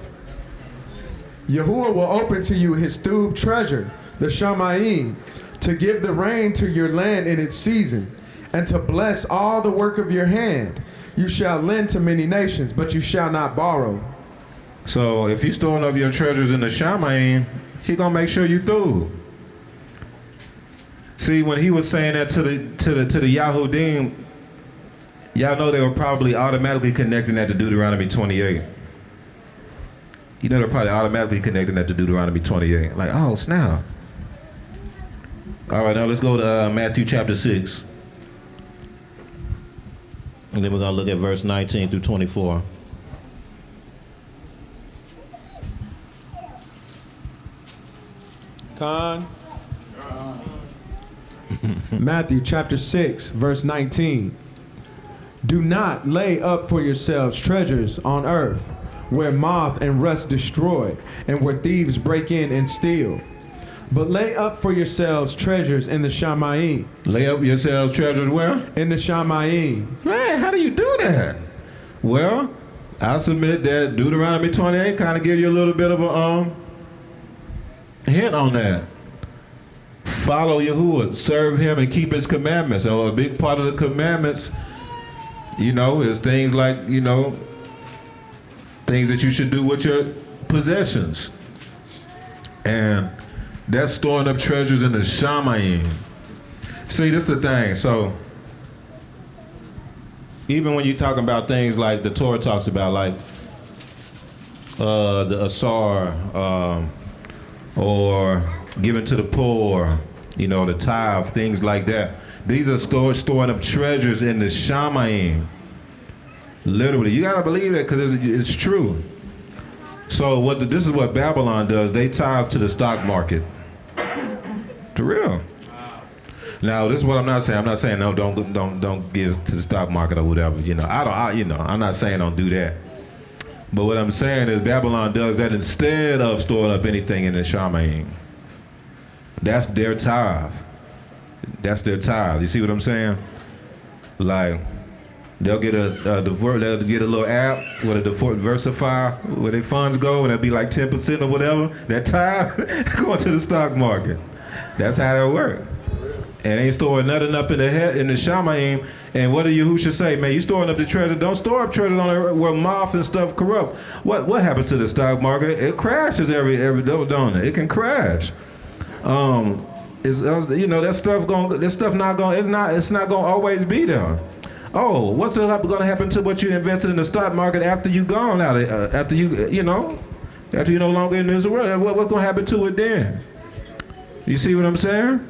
Yahuwah will open to you his thub treasure, the Shamayim, to give the rain to your land in its season, and to bless all the work of your hand. You shall lend to many nations, but you shall not borrow. So if you're storing up your treasures in the Shamayim, he gonna make sure you through. See, when he was saying that to the Yahudim, y'all know they were probably automatically connecting that to Deuteronomy 28. You know they're probably automatically connecting that to Deuteronomy 28. Like, oh, snap. All right, now let's go to Matthew chapter 6. And then we're going to look at verse 19 through 24. Con. Matthew chapter 6, verse 19. Do not lay up for yourselves treasures on earth, where moth and rust destroy, and where thieves break in and steal. But lay up for yourselves treasures in the Shamayim. Lay up yourselves treasures where? In the Shamayim. Man, how do you do that? Well, I submit that Deuteronomy 28 kind of give you a little bit of a hint on that. Follow Yahuwah, serve him, and keep his commandments. So a big part of the commandments, you know, is things like, you know, things that you should do with your possessions. And that's storing up treasures in the Shamayim. See, this is the thing. So even when you're talking about things like the Torah talks about, like the Asar, or giving to the poor, You know, the tithe, things like that. These are storing up treasures in the Shamayim. Literally, you gotta believe that because it's true. So this is what Babylon does. They tithe to the stock market. For real. Now, this is what I'm not saying. I'm not saying no, don't give to the stock market or whatever. You know, I'm not saying don't do that. But what I'm saying is Babylon does that instead of storing up anything in the Shamayim. That's their tithe. That's their tithe. You see what I'm saying? Like, they'll get a little app where the diversify where their funds go, and it'll be like 10% or whatever. That tithe going to the stock market. That's how that works. And ain't storing nothing up in the Shamayim. And what do Yahusha say, man? You storing up the treasure. Don't store up treasures on it where moth and stuff corrupt. What happens to the stock market? It crashes every don't it? It can crash. It's not gonna always be there. Oh, what's gonna happen to what you invested in the stock market after you gone out of, after you're no longer in this world? What's gonna happen to it then? You see what I'm saying?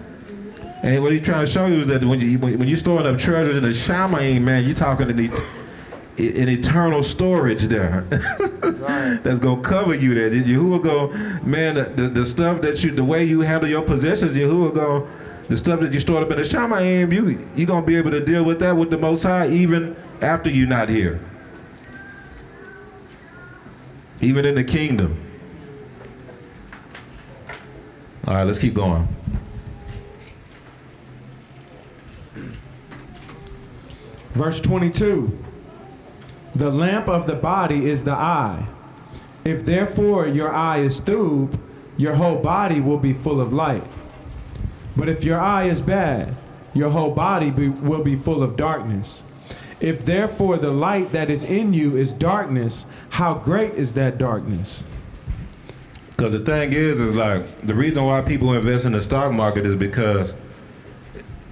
And what he's trying to show you is that when you're storing up treasures in the Shamayim, man, you're talking in eternal storage there. That's gonna cover you there. Yahuwah go, man, the stuff the way you handle your possessions, Yahuwah go, the stuff that you stored up in the Shamayim, you're gonna be able to deal with that with the Most High even after you're not here. Even in the kingdom. All right, let's keep going. Verse 22, the lamp of the body is the eye. If therefore your eye is stube, your whole body will be full of light. But if your eye is bad, your whole body will be full of darkness. If therefore the light that is in you is darkness, how great is that darkness? Because the thing is like, the reason why people invest in the stock market is because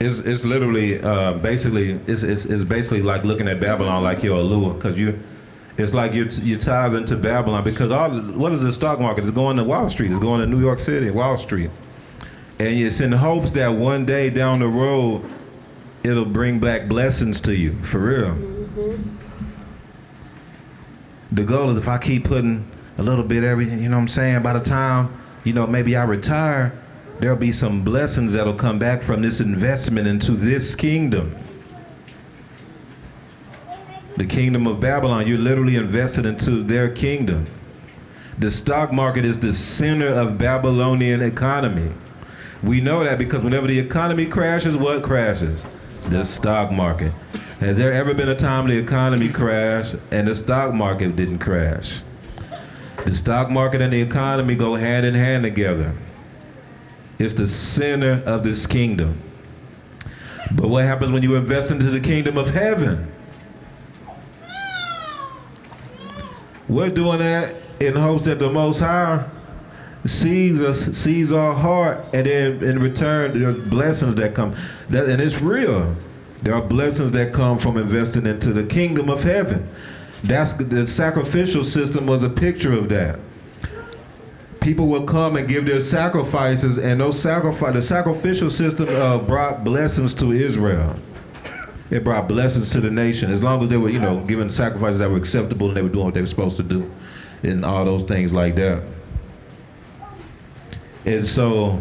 it's literally it's basically like looking at Babylon like you're a lure, because it's like you're tied into Babylon, because what is the stock market? It's going to Wall Street. It's going to New York City, Wall Street, and it's in hopes that one day down the road it'll bring back blessings to you, for real. Mm-hmm. The goal is if I keep putting a little bit every, you know what I'm saying, by the time maybe I retire, there'll be some blessings that'll come back from this investment into this kingdom. The kingdom of Babylon, you're literally invested into their kingdom. The stock market is the center of Babylonian economy. We know that because whenever the economy crashes, what crashes? The stock market. Has there ever been a time the economy crashed and the stock market didn't crash? The stock market and the economy go hand in hand together. It's the center of this kingdom. But what happens when you invest into the kingdom of heaven? We're doing that in hopes that the Most High sees us, sees our heart, and then in return, there are blessings that come. And it's real. There are blessings that come from investing into the kingdom of heaven. The sacrificial system was a picture of that. People will come and give their sacrifices, and the sacrificial system brought blessings to Israel. It brought blessings to the nation, as long as they were, giving sacrifices that were acceptable and they were doing what they were supposed to do, and all those things like that. And so,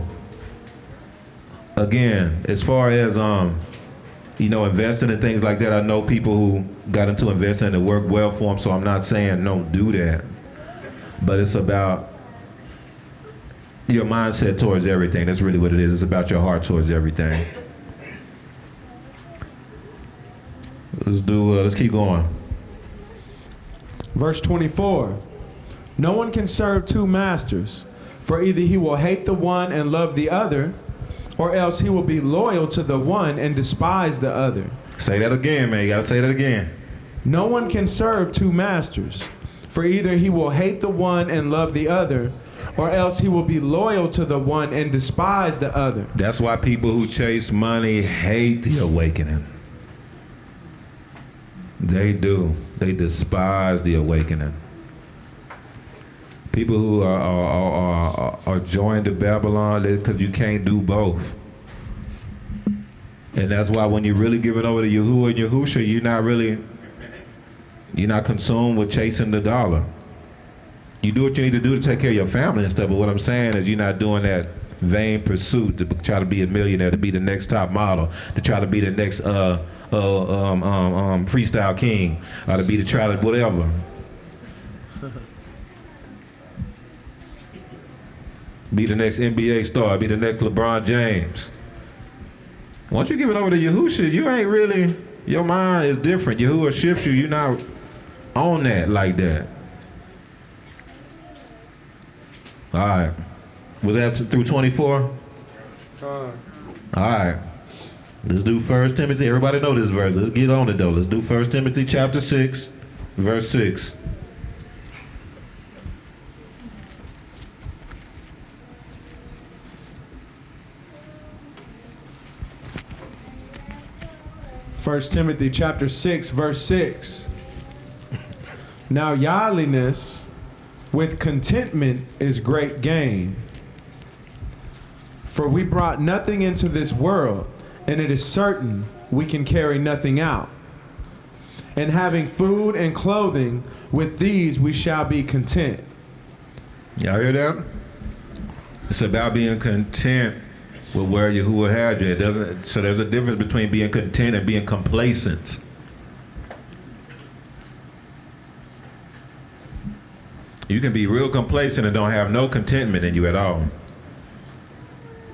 again, as far as investing in things like that, I know people who got into investing and it worked well for them. So I'm not saying don't do that, but it's about your mindset towards everything. That's really what it is. It's about your heart towards everything. Let's keep going. Verse 24. No one can serve two masters, for either he will hate the one and love the other, or else he will be loyal to the one and despise the other. Say that again, man. You gotta say that again. No one can serve two masters, for either he will hate the one and love the other, or else he will be loyal to the one and despise the other. That's why people who chase money hate the awakening. They do. They despise the awakening. People who are joined to Babylon, because you can't do both. And that's why when you really give it over to Yahuwah and Yahusha, you're not consumed with chasing the dollar. You do what you need to do to take care of your family and stuff, but what I'm saying is you're not doing that vain pursuit to try to be a millionaire, to be the next top model, to try to be the next freestyle king, or to try to whatever. Be the next NBA star, be the next LeBron James. Once you give it over to Yahusha, you ain't really, your mind is different. Yahuwah shifts you, you're not on that like that. All right. Was that through 24? All right. Let's do 1 Timothy. Everybody know this verse. Let's get on it though. Let's do 1 Timothy chapter 6, verse 6. First Timothy chapter 6, verse 6. Now godliness with contentment is great gain. For we brought nothing into this world, and it is certain we can carry nothing out. And having food and clothing, with these we shall be content. Y'all hear that? It's about being content with where Yahuwah had you. So there's a difference between being content and being complacent. You can be real complacent and don't have no contentment in you at all.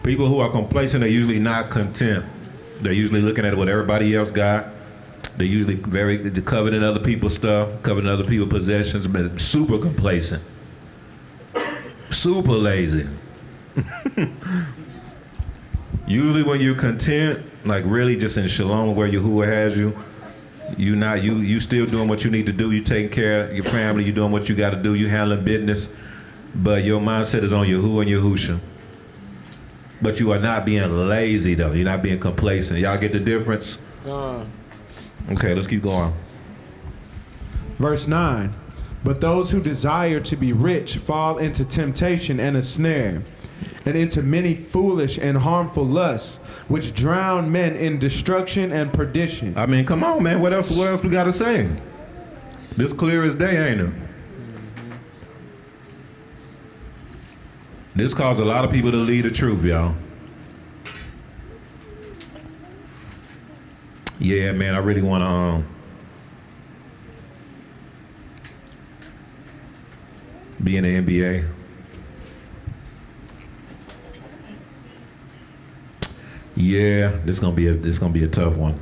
People who are complacent are usually not content. They're usually looking at what everybody else got. They're usually they're coveting other people's stuff, coveting other people's possessions, but super complacent. Super lazy. Usually when you're content, like really just in shalom where Yahuwah has you, you still doing what you need to do. You taking care of your family. You doing what you got to do. You handling business, but your mindset is on Yahuwah and Yahusha. But you are not being lazy though. You're not being complacent. Y'all get the difference? Okay, let's keep going. Verse 9. But those who desire to be rich fall into temptation and a snare, and into many foolish and harmful lusts, which drown men in destruction and perdition. I mean, come on, man. What else we got to say? This clear as day, ain't it? This caused a lot of people to leave the truth, y'all. Yeah, man, I really want to be in the NBA. Yeah, this gonna be a tough one.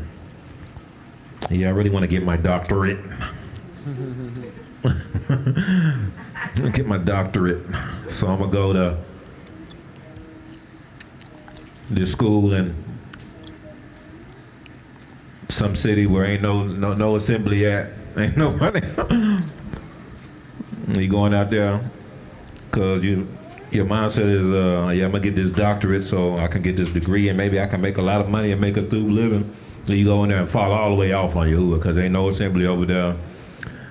Yeah, I really want to get my doctorate. Get my doctorate. So I'm gonna go to this school in some city where ain't no assembly at. Ain't nobody. You going out there because your mindset is, yeah, I'm gonna get this doctorate so I can get this degree and maybe I can make a lot of money and make a through living. So you go in there and fall all the way off on Yahuwah because ain't no assembly over there.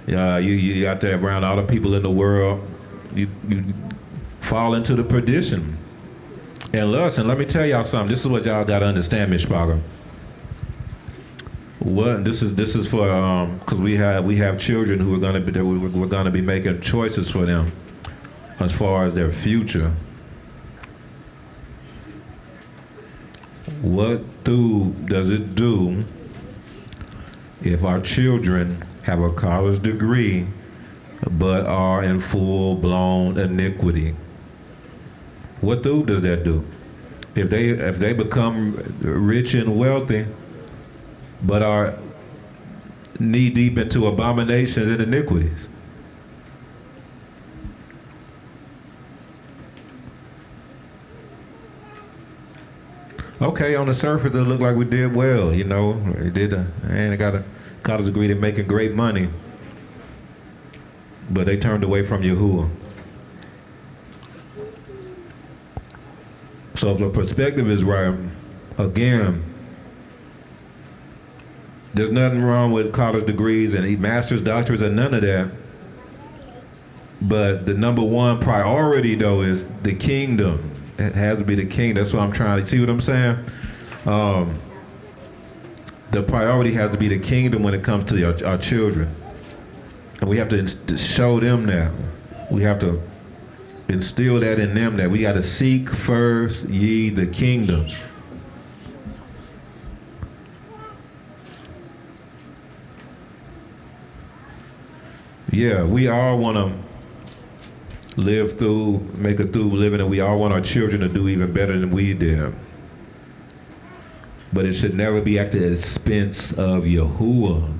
You out there around all the people in the world. You fall into the perdition and lust. And let me tell y'all something. This is what y'all gotta understand, Mishpaga. What this is for? Because we have children who we're gonna be making choices for them as far as their future. What does it do if our children have a college degree but are in full-blown iniquity? What does that do? If they become rich and wealthy but are knee-deep into abominations and iniquities? Okay, on the surface, it looked like we did well, you know. We did, and got a college degree, they're making great money. But they turned away from Yahuwah. So if the perspective is right, again, there's nothing wrong with college degrees and master's, doctorates, and none of that. But the number one priority, though, is the kingdom. It has to be the king. That's what I'm trying to see what I'm saying. the priority has to be the kingdom when it comes to our children. And we have to show them that. We have to instill that in them, that we got to seek first ye the kingdom. Yeah, we all want to make it through living, and we all want our children to do even better than we did. But it should never be at the expense of Yahuwah.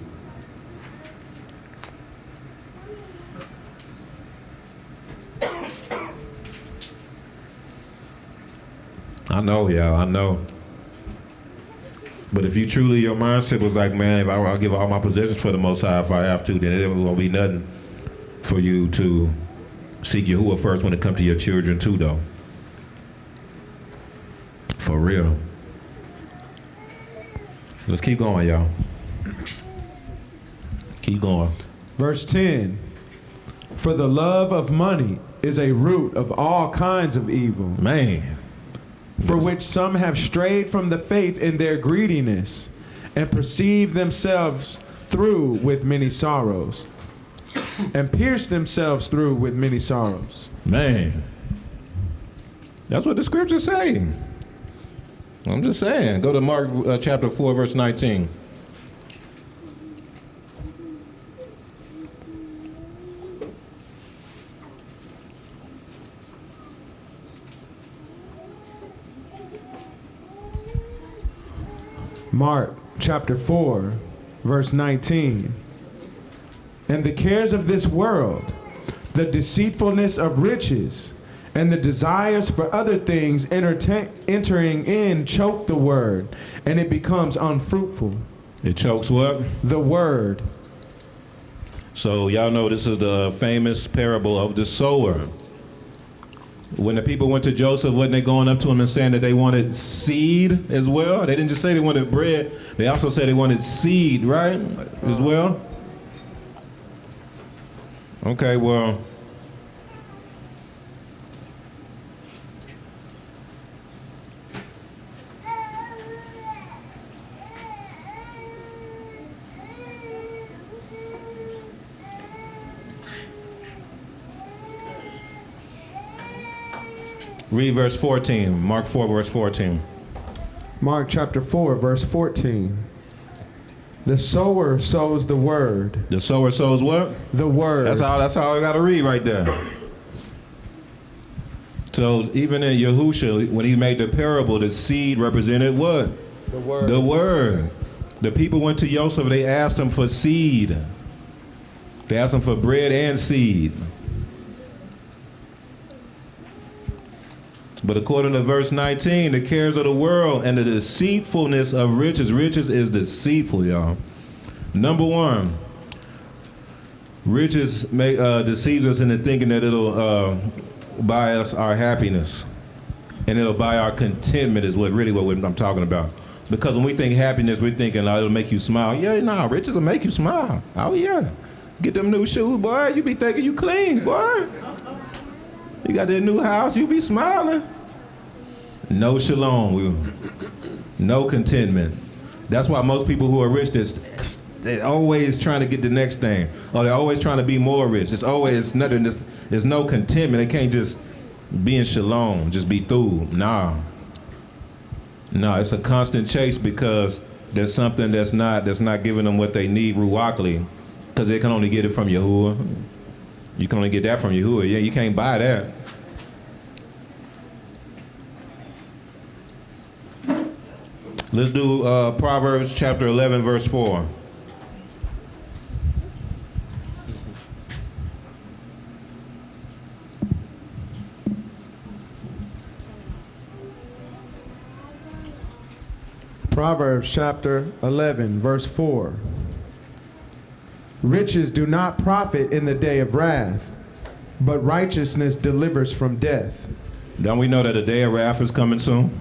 I know, y'all, I know. But if you truly, your mindset was like, man, if I'll give all my possessions for the Most High if I have to, then it won't be nothing for you to seek Yahuwah first when it comes to your children too, though. For real. Let's keep going, y'all. Keep going. Verse 10. For the love of money is a root of all kinds of evil. Man. For which some have strayed from the faith in their greediness, and perceive themselves through with many sorrows, and pierce themselves through with many sorrows. Man. That's what the scriptures say. I'm just saying. Go to Mark chapter 4, verse 19. Mark chapter 4, verse 19. And the cares of this world, the deceitfulness of riches, and the desires for other things entering in choke the word, and it becomes unfruitful. It chokes what? The word. So y'all know this is the famous parable of the sower. When the people went to Joseph, wasn't they going up to him and saying that they wanted seed as well? They didn't just say they wanted bread. They also said they wanted seed, right? As well? Okay, well. Read verse 14, Mark 4, verse 14. Mark chapter 4, verse 14. The sower sows the word. The sower sows what? The word. That's all I got to read right there. So even in Yahusha, when he made the parable, the seed represented what? The word. The word. The people went to Joseph, they asked him for seed. They asked him for bread and seed. But according to verse 19, the cares of the world and the deceitfulness of riches. Riches is deceitful, y'all. Number one, riches deceives us into thinking that it'll buy us our happiness. And it'll buy our contentment is what I'm talking about. Because when we think happiness, we're thinking it'll make you smile. Yeah, no, riches will make you smile. Oh, yeah. Get them new shoes, boy. You be thinking you clean, boy. You got that new house, you be smiling. No shalom, no contentment. That's why most people who are rich, they're always trying to get the next thing. Or they're always trying to be more rich. It's always nothing, there's no contentment. They can't just be in shalom, just be through. Nah, it's a constant chase because there's something that's not giving them what they need ruachly, because they can only get it from Yahuwah. You can only get that from Yahuwah. Yeah, you can't buy that. Let's do Proverbs chapter 11, verse 4. Proverbs chapter 11, verse 4. Riches do not profit in the day of wrath, but righteousness delivers from death. Don't we know that the day of wrath is coming soon?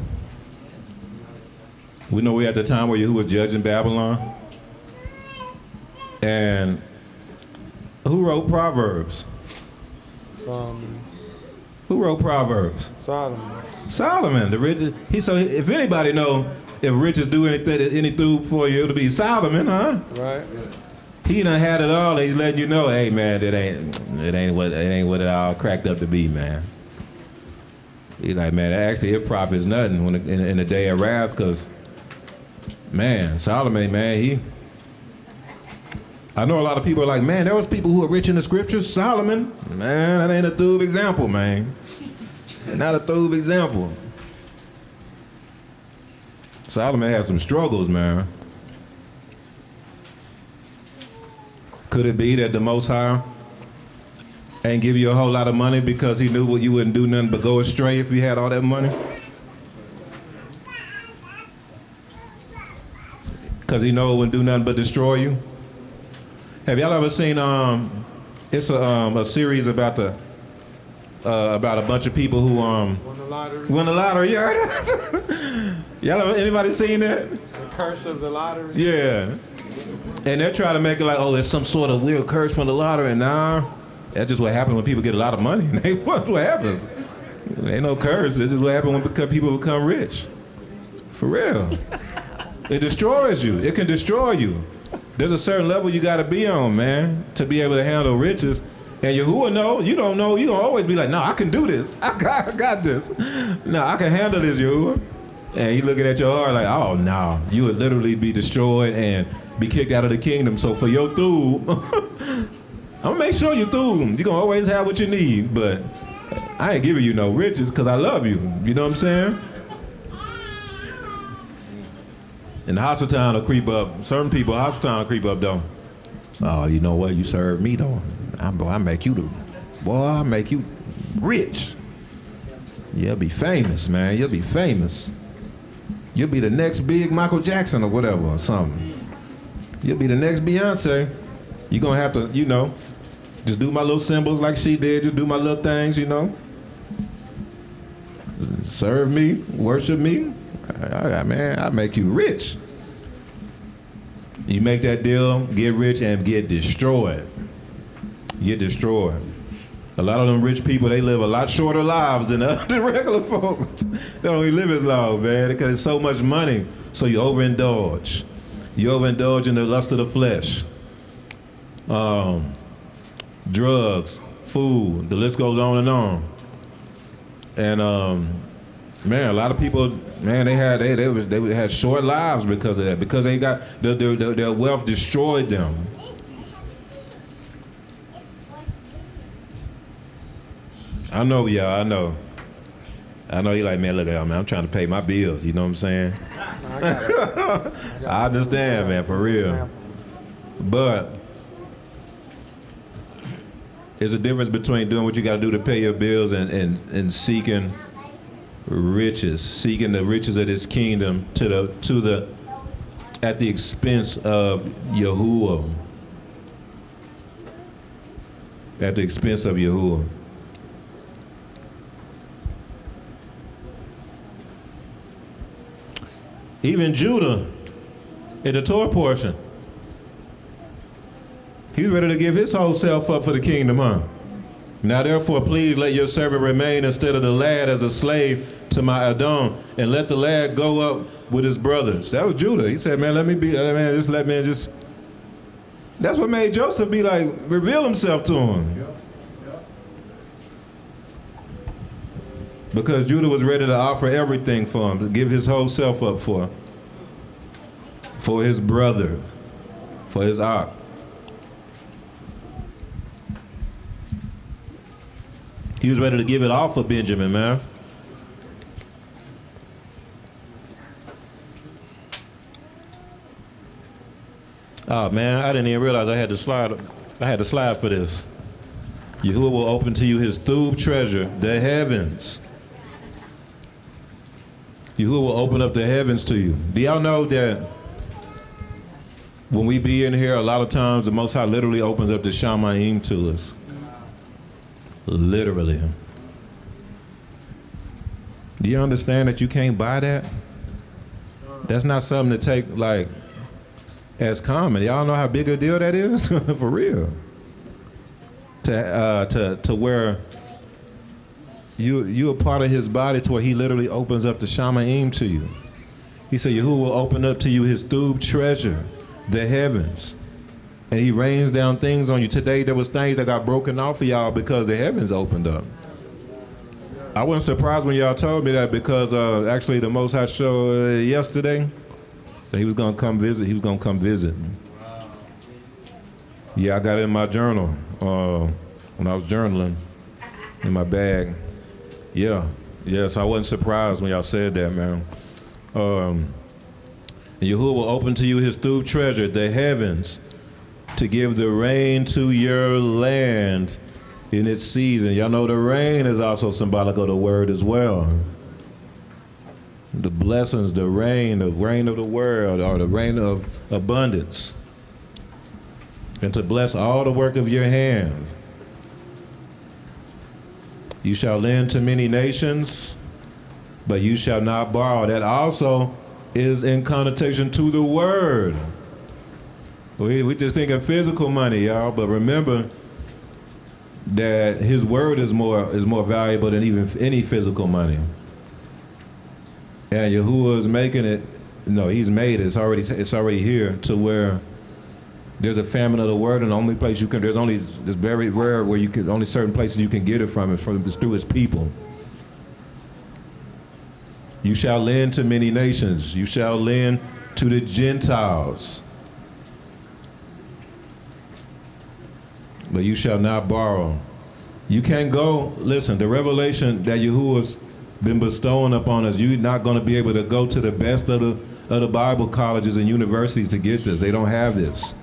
We know we're at the time where Yahuwah was judging Babylon. And who wrote Proverbs? Who wrote Proverbs? Solomon. Solomon, the richest. So if anybody know if riches do anything for you, it'll be Solomon, huh? Right. He done had it all, and he's letting you know, hey man, it ain't what it all cracked up to be, man. He's like, man, actually it profits nothing when in the day of wrath, cause man, Solomon, man, I know a lot of people are like, man, there was people who are rich in the scriptures. Solomon, man, that ain't a thug example, man. Not a thug example. Solomon had some struggles, man. Could it be that the Most High ain't give you a whole lot of money because he knew what you wouldn't do nothing but go astray if you had all that money? Because he know it wouldn't do nothing but destroy you? Have y'all ever seen, it's a series about about a bunch of people who won the lottery. Won the lottery, you heard that? Y'all ever, anybody seen that? The curse of the lottery? Yeah. And they're trying to make it like, oh, there's some sort of weird curse from the lottery. Nah, that's just what happens when people get a lot of money. That's what happens. Ain't no curse. This is what happens when people become rich. For real. It destroys you. It can destroy you. There's a certain level you got to be on, man, to be able to handle riches. And Yahuwah know, you don't know, you gonna always be like, no, I can do this. I got this. No, I can handle this, Yahuwah. And he looking at your heart like, oh, no, you would literally be destroyed and be kicked out of the kingdom. So for your thub, I'm gonna make sure you thub. You're gonna always have what you need, but I ain't giving you no riches because I love you. You know what I'm saying? And the Hasatan will creep up. Certain people, Hasatan will creep up though. Oh, you know what? You serve me though. I make you I make you rich. You'll be famous, man. You'll be famous. You'll be the next big Michael Jackson or whatever or something. You'll be the next Beyonce. You're gonna have to, you know, just do my little symbols like she did. Just do my little things, you know. Serve me, worship me. Man, I make you rich. You make that deal, get rich and get destroyed. Get destroyed. A lot of them rich people, they live a lot shorter lives than the regular folks. They don't even live as long, man, because it's so much money. So you overindulge. You overindulge in the lust of the flesh. Drugs, food, the list goes on and on. And man, a lot of people, man, they had short lives because of that, because they got their wealth destroyed them. I know, y'all. I know you like, man, look at man, I'm trying to pay my bills. You know what I'm saying? I understand, man, for real. But there's a difference between doing what you got to do to pay your bills and seeking riches, seeking the riches of this kingdom at the expense of Yahuwah. At the expense of Yahuwah. Even Judah, in the Torah portion, he's ready to give his whole self up for the kingdom, huh? Now therefore, please let your servant remain instead of the lad as a slave to my Adon, and let the lad go up with his brothers. That was Judah. He said, man, let me just. That's what made Joseph be like, reveal himself to him. Because Judah was ready to offer everything for him, to give his whole self up for his brothers, for his ark. He was ready to give it all for Benjamin, man. Oh man, I didn't even realize I had the slide for this. Yahuwah will open to you his thub treasure, the heavens. Yahuwah will open up the heavens to you. Do y'all know that when we be in here, a lot of times the Most High literally opens up the Shamayim to us? Literally. Do you understand that you can't buy that? That's not something to take like as common. Y'all know how big a deal that is? For real. To where You are part of his body to where he literally opens up the Shamaim to you. He said, Yahuwah will open up to you his thub treasure, the heavens. And he rains down things on you. Today there was things that got broken off of y'all because the heavens opened up. I wasn't surprised when y'all told me that because actually the Most High showed yesterday that he was gonna come visit. He was gonna come visit. Yeah, I got it in my journal when I was journaling in my bag. Yeah, so I wasn't surprised when y'all said that, man. Yahuwah will open to you his thub treasure, the heavens, to give the rain to your land in its season. Y'all know the rain is also symbolic of the word as well. The blessings, the rain of the world, or the rain of abundance. And to bless all the work of your hand. You shall lend to many nations, but you shall not borrow. That also is in connotation to the word. We just think of physical money, y'all, but remember that his word is more valuable than even any physical money. And Yahuwah is making it, no, he's made it, it's already here to where there's a famine of the word, and the only place it's very rare where only certain places you can get it from is through his people. You shall lend to many nations. You shall lend to the Gentiles. But you shall not borrow. You can't go, listen, the revelation that Yahuwah's been bestowing upon us, you're not going to be able to go to the best of the Bible colleges and universities to get this. They don't have this.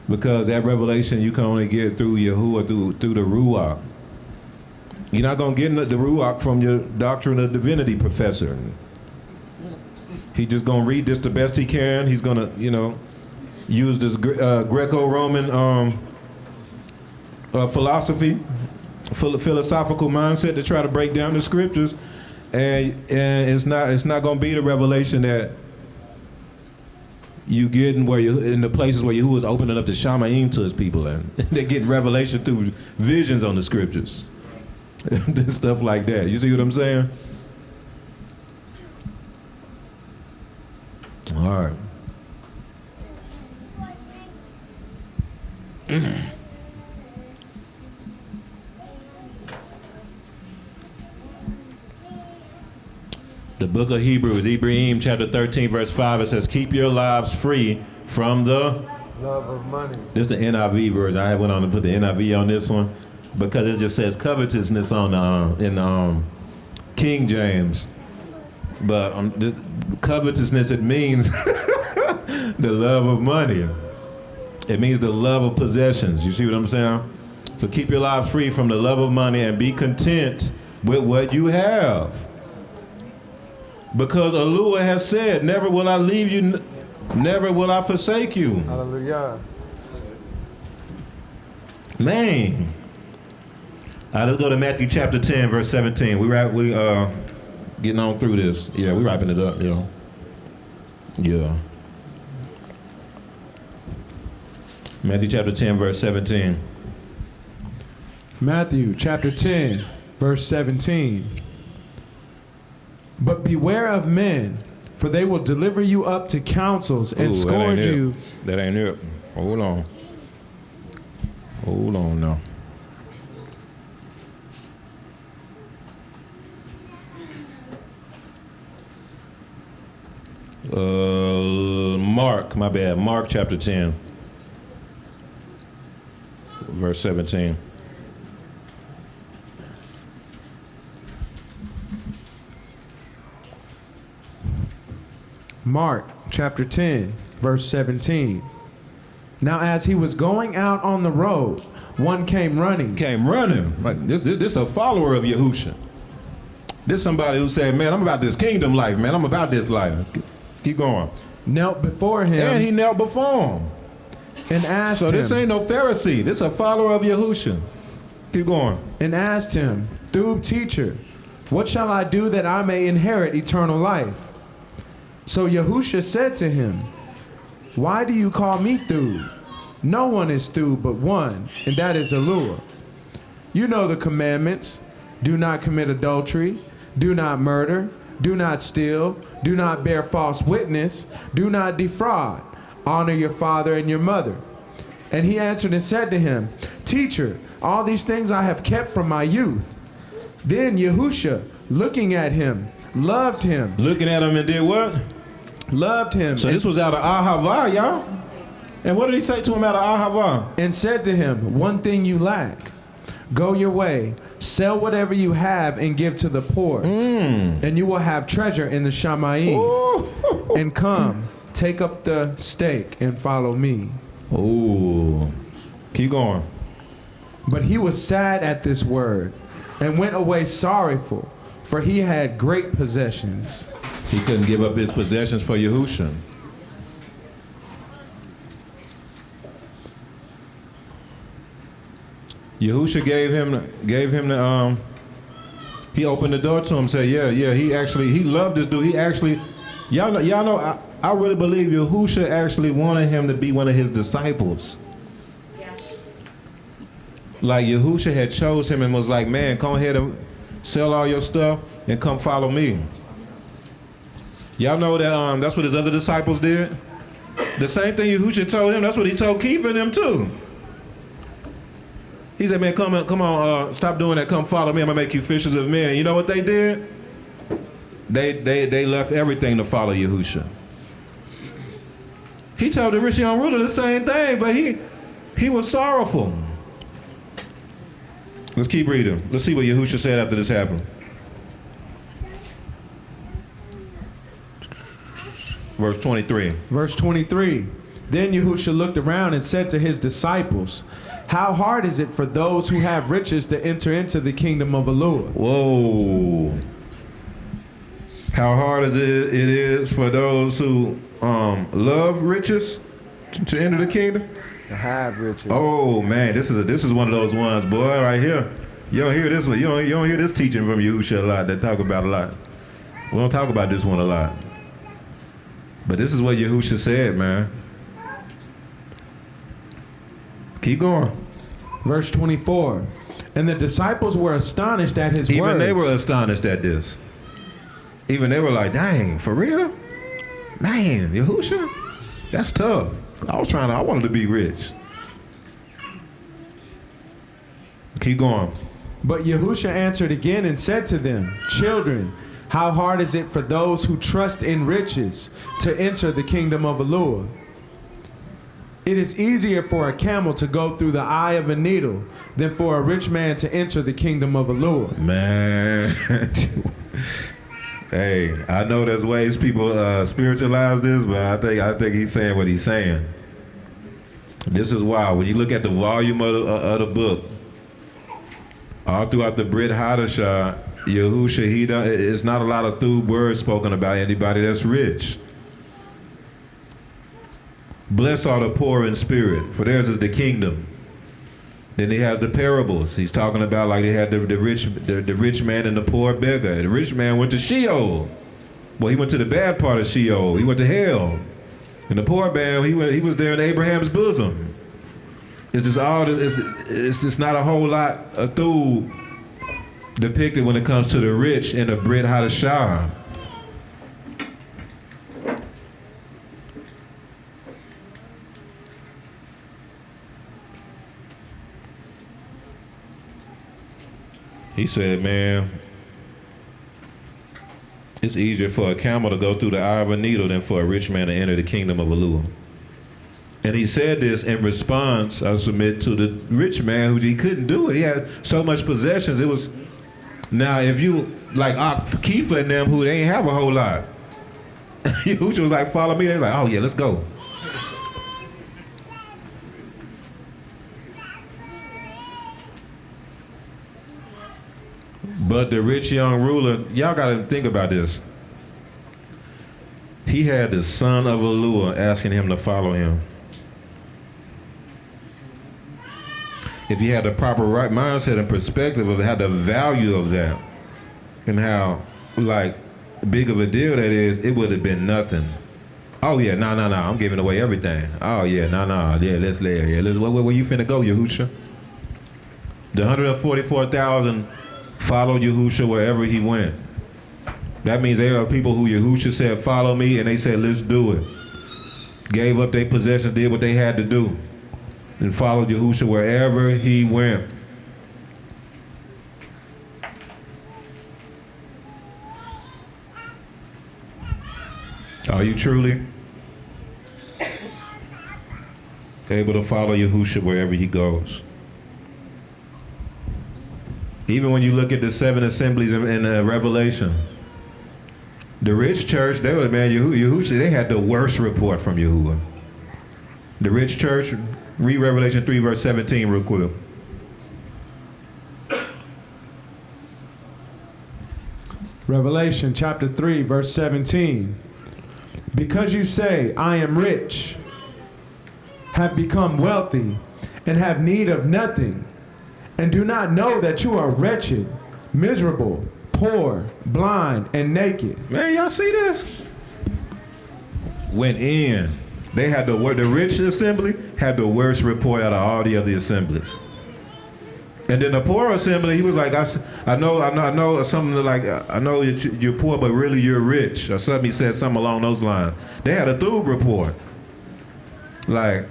Because that revelation you can only get through Yahuwah, through the Ruach. You're not going to get the Ruach from your doctrine of divinity professor. He's just going to read this the best he can. He's going to, use this Greco-Roman philosophy, philosophical mindset to try to break down the scriptures. And it's not going to be the revelation that you get in the places where Yahuwah is opening up the Shamaim to his people, and they're getting revelation through visions on the scriptures. Stuff like that. You see what I'm saying? All right. The book of Hebrews, Ibrahim chapter 13, verse 5, it says, keep your lives free from the love of money. This is the NIV version. I went on to put the NIV on this one because it just says covetousness in King James. But covetousness, it means the love of money. It means the love of possessions. You see what I'm saying? So keep your lives free from the love of money and be content with what you have. Because Alua has said, never will I leave you, never will I forsake you. Hallelujah. Man. All right, let's go to Matthew chapter 10, verse 17. We getting on through this. Yeah, we wrapping it up, Yeah. Matthew chapter 10, verse 17. Matthew chapter 10, verse 17. But beware of men, for they will deliver you up to councils and scourge you. That ain't it. Hold on. Hold on now. Mark chapter 10, verse 17. Mark chapter 10, verse 17. Now as he was going out on the road, one came running. Like this a follower of Yahusha. This somebody who said, man, I'm about this kingdom life, man. I'm about this life. Keep going. Knelt before him. And he knelt before him. And asked him. So this ain't no Pharisee. This a follower of Yahusha. Keep going. And asked him, Thub teacher, what shall I do that I may inherit eternal life? So Yahusha said to him, why do you call me Thub? No one is through but one, and that is Yahushua. You know the commandments. Do not commit adultery. Do not murder. Do not steal. Do not bear false witness. Do not defraud. Honor your father and your mother. And he answered and said to him, Teacher, all these things I have kept from my youth. Then Yahusha, looking at him, loved him. Looking at him and did what? Loved him. So this was out of Ahava, y'all. And what did he say to him out of Ahava? And said to him, one thing you lack. Go your way, sell whatever you have and give to the poor. And you will have treasure in the Shamayim. And come, take up the stake and follow me. Oh, keep going. But he was sad at this word and went away sorrowful, for he had great possessions. He couldn't give up his possessions for Yahusha. Yahusha gave him the he opened the door to him, said, yeah, he loved this dude. Y'all know I really believe Yahusha actually wanted him to be one of his disciples. Yeah. Like Yahusha had chose him and was like, man, come ahead and sell all your stuff and come follow me. Y'all know that that's what his other disciples did? The same thing Yahusha told him, that's what he told Keith and them too. He said, man, come on, stop doing that, come follow me, I'm gonna make you fishers of men. And you know what they did? They left everything to follow Yahusha. He told the rich young ruler the same thing, but he was sorrowful. Let's keep reading. Let's see what Yahusha said after this happened. Verse 23. Verse 23. Then Yahusha looked around and said to his disciples, how hard is it for those who have riches to enter into the kingdom of Yahuwah? Whoa. How hard it is for those who love riches to enter the kingdom? To have riches. Oh man, this is one of those ones, boy, right here. You don't hear this one. You don't hear this teaching from Yahusha a lot. They talk about a lot. We don't talk about this one a lot. But this is what Yahusha said, man. Keep going. Verse 24. And the disciples were astonished at his words. Even they were astonished at this. Even they were like, dang, for real? Man, Yahusha? That's tough. I wanted to be rich. Keep going. But Yahusha answered again and said to them, children, how hard is it for those who trust in riches to enter the kingdom of Yahuwah? It is easier for a camel to go through the eye of a needle than for a rich man to enter the kingdom of Yahuwah. Man. Hey, I know there's ways people spiritualize this, but I think he's saying what he's saying. This is why when you look at the volume of the book, all throughout the Brit Hadashah, Yahusha, it's not a lot of through words spoken about anybody that's rich. Blessed are the poor in spirit, for theirs is the kingdom. Then he has the parables. He's talking about like they had the rich man and the poor beggar. The rich man went to Sheol. Well, he went to the bad part of Sheol. He went to hell. And the poor man, he was there in Abraham's bosom. It's just not a whole lot of through depicted when it comes to the rich in the Brit Hadashah. He said, man, it's easier for a camel to go through the eye of a needle than for a rich man to enter the kingdom of Yahuwah. And he said this in response, I submit, to the rich man who he couldn't do it. He had so much possessions. It was, now if you, like Keefa and them who they ain't have a whole lot. Yahusha was like, follow me. They're like, oh yeah, let's go. But the rich young ruler, y'all gotta think about this. He had the son of Yahuwah asking him to follow him. If he had the proper right mindset and perspective of how the value of that and how like big of a deal that is, it would have been nothing. Oh yeah, no, I'm giving away everything. Oh yeah, no, yeah, let's lay. Yeah, where you finna go, Yahusha? The 144,000 followed Yahusha wherever he went. That means there are people who Yahusha said, follow me, and they said, let's do it. Gave up their possessions, did what they had to do, and followed Yahusha wherever he went. Are you truly able to follow Yahusha wherever he goes? Even when you look at the 7 assemblies in Revelation, the rich church, they were, man, Yahusha, they had the worst report from Yahuwah. The rich church, read Revelation 3, verse 17 real quick. Revelation chapter 3, verse 17. Because you say, I am rich, have become wealthy, and have need of nothing, and do not know that you are wretched, miserable, poor, blind, and naked. Man, y'all see this? Went in. They had the rich assembly had the worst report out of all the other assemblies. And then the poor assembly, he was like, I know something like, I know you're poor, but really you're rich, or something. He said something along those lines. They had a thug report. Like,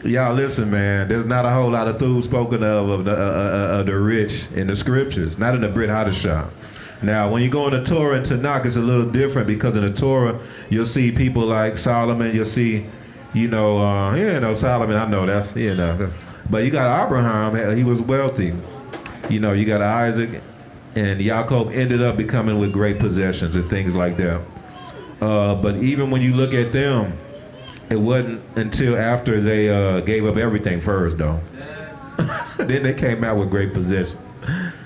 y'all listen, man. There's not a whole lot of thug spoken of the rich in the scriptures, not in the Brit Hadashah. Now, when you go in the Torah and Tanakh, it's a little different, because in the Torah, you'll see people like Solomon. You'll see, Solomon. I know that's, but you got Abraham. He was wealthy. You got Isaac, and Yaakov ended up becoming with great possessions and things like that. But even when you look at them, it wasn't until after they gave up everything first, though. Then they came out with great possessions.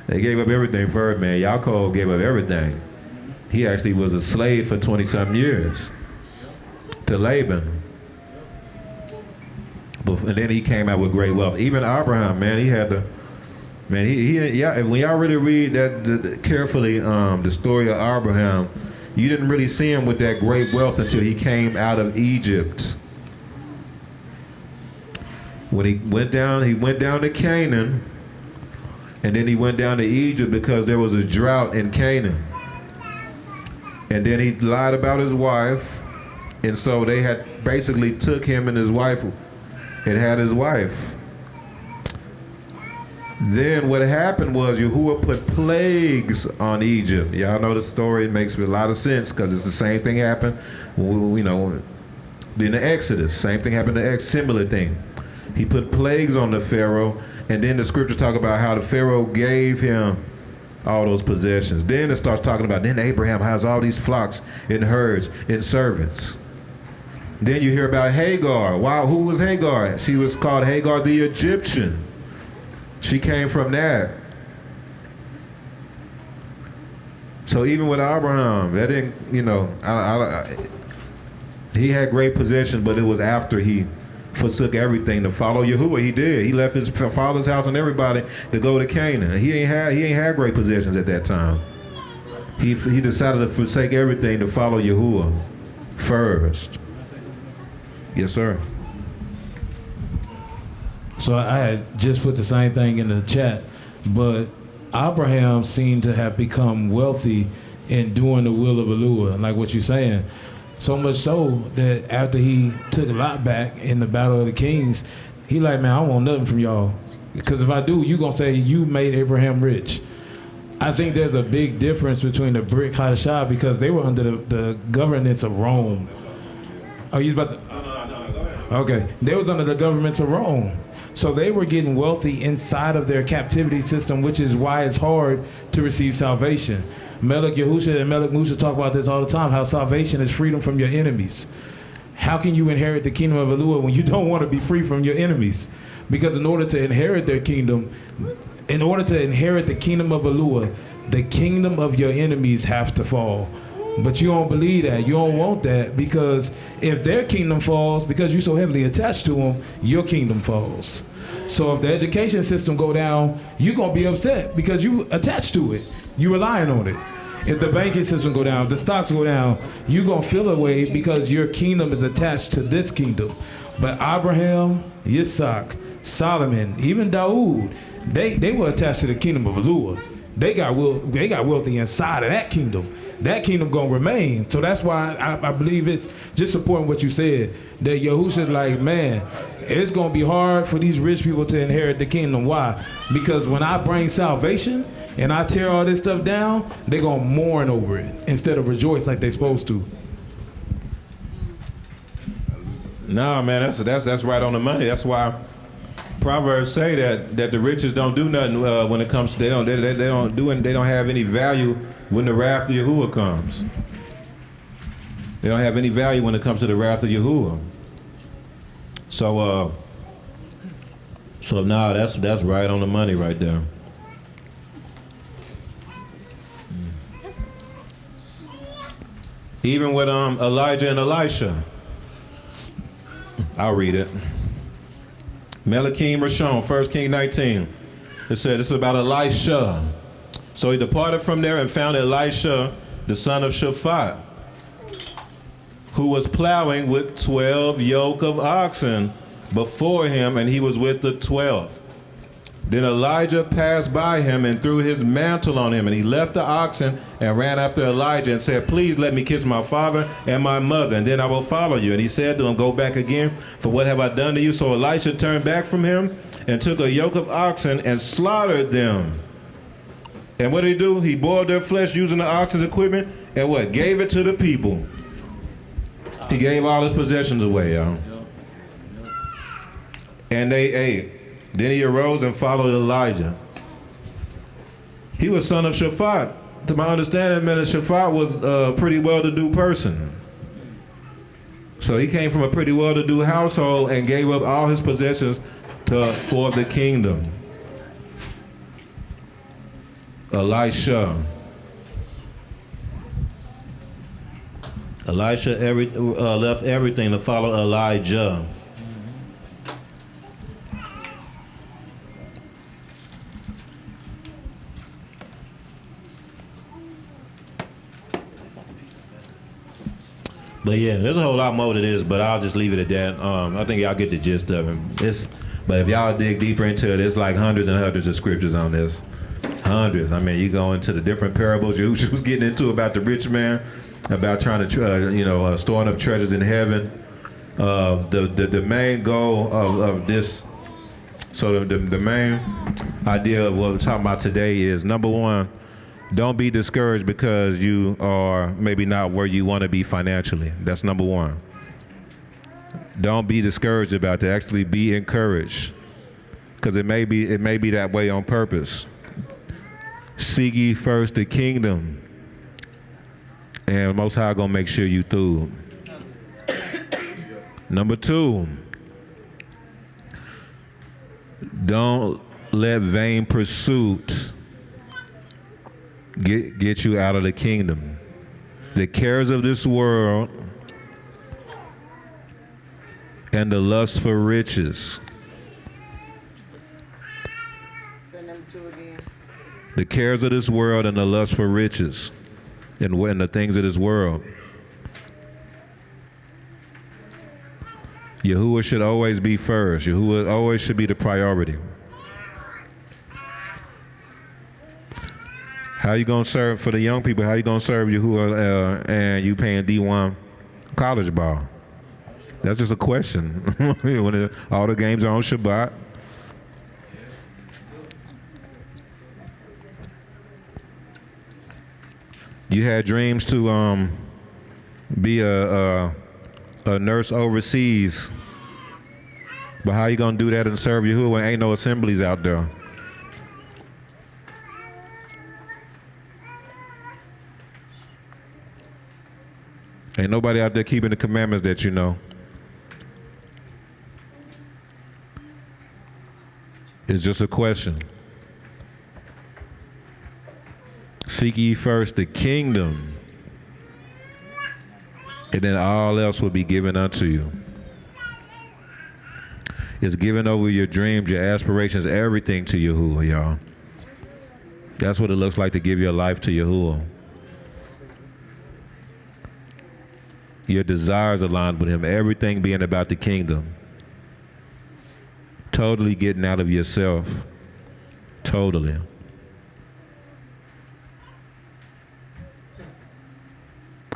They gave up everything first, man. Yaakov gave up everything. He actually was a slave for 20-something years to Laban. And then he came out with great wealth. Even Abraham, man, he had when y'all really read that carefully, the story of Abraham, you didn't really see him with that great wealth until he came out of Egypt. When he went down to Canaan, and then he went down to Egypt because there was a drought in Canaan. And then he lied about his wife, and so they had basically took him and his wife and had his wife. Then what happened was Yahuwah put plagues on Egypt. Y'all know the story. It makes a lot of sense because it's the same thing happened, in the Exodus. Same thing happened to similar thing. He put plagues on the Pharaoh, and then the scriptures talk about how the Pharaoh gave him all those possessions. Then it starts talking about, then Abraham has all these flocks and herds and servants. Then you hear about Hagar. Wow, who was Hagar? She was called Hagar the Egyptian. She came from that. So even with Abraham, that didn't, he had great possessions, but it was after he forsook everything to follow Yahuwah. He did. He left his father's house and everybody to go to Canaan. He ain't had great possessions at that time. He decided to forsake everything to follow Yahuwah first. Yes, sir. So I had just put the same thing in the chat, but Abraham seemed to have become wealthy in doing the will of Yahuwah, like what you're saying. So much so that after he took Lot back in the Battle of the Kings, he like, man, I want nothing from y'all. Because if I do, you going to say you made Abraham rich. I think there's a big difference between the Brit Hadashah because they were under the governance of Rome. Oh, you about to? No, okay. They was under the governments of Rome. So they were getting wealthy inside of their captivity system, which is why it's hard to receive salvation. Melech Yahusha and Melech Musha talk about this all the time, how salvation is freedom from your enemies. How can you inherit the kingdom of Yahuwah when you don't want to be free from your enemies? Because in order to inherit their kingdom, in order to inherit the kingdom of Yahuwah, the kingdom of your enemies have to fall. But you don't believe that. You don't want that because if their kingdom falls, because you're so heavily attached to them, your kingdom falls. So if the education system go down, you're going to be upset because you attached to it. You relying on it. If the banking system go down, if the stocks go down, you're going to feel a way because your kingdom is attached to this kingdom. But Abraham, Yitzhak, Solomon, even Dawood, they were attached to the kingdom of Elua. They got wealthy inside of that kingdom. That kingdom gonna remain. So that's why I believe it's just supporting what you said. That Yahusha's like, man, it's gonna be hard for these rich people to inherit the kingdom. Why? Because when I bring salvation and I tear all this stuff down, they gonna mourn over it instead of rejoice like they supposed to. No, man, that's right on the money. That's why Proverbs say that the riches don't do nothing when it comes to they don't have any value when the wrath of Yahuwah comes. They don't have any value when it comes to the wrath of Yahuwah. So now that's right on the money right there. Even with Elijah and Elisha. I'll read it. Melachim Rashon, 1 King 19. It said it's about Elisha. So he departed from there and found Elisha, the son of Shaphat, who was plowing with 12 yoke of oxen before him, and he was with the 12th. Then Elijah passed by him and threw his mantle on him, and he left the oxen and ran after Elijah and said, please let me kiss my father and my mother, and then I will follow you. And he said to him, go back again, for what have I done to you? So Elisha turned back from him and took a yoke of oxen and slaughtered them. And what did he do? He boiled their flesh using the oxen's equipment and what? Gave it to the people. He gave all his possessions away, y'all. And they ate. Then he arose and followed Elijah. He was son of Shaphat. To my understanding, man, Shaphat was a pretty well-to-do person. So he came from a pretty well-to-do household and gave up all his possessions for the kingdom. Elisha left everything to follow Elijah. But yeah, there's a whole lot more to this, but I'll just leave it at that. I think y'all get the gist of it. But if y'all dig deeper into it, it's like hundreds and hundreds of scriptures on this. Hundreds. I mean, you go into the different parables you was getting into about the rich man, about trying to, storing up treasures in heaven. The main goal of this, so the main idea of what we're talking about today is, number one, don't be discouraged because you are maybe not where you want to be financially. That's number one. Don't be discouraged about that. Actually be encouraged, because it may be that way on purpose. Seek ye first the kingdom, and Most High gonna make sure you through. Number two, don't let vain pursuit get you out of the kingdom. The cares of this world and the lust for riches. The cares of this world and the lust for riches and the things of this world. Yahuwah should always be first. Yahuwah always should be the priority. How you gonna serve for the young people? How you gonna serve Yahuwah and you paying D1 college ball? That's just a question. When all the games are on Shabbat. You had dreams to be a nurse overseas, but how you gonna do that and serve Yahuwah when ain't no assemblies out there? Ain't nobody out there keeping the commandments that you know. It's just a question. Seek ye first the kingdom, and then all else will be given unto you. It's giving over your dreams, your aspirations, everything to Yahuwah, y'all. That's what it looks like to give your life to Yahuwah. your desires aligned with him, everything being about the kingdom. Totally getting out of yourself. Totally.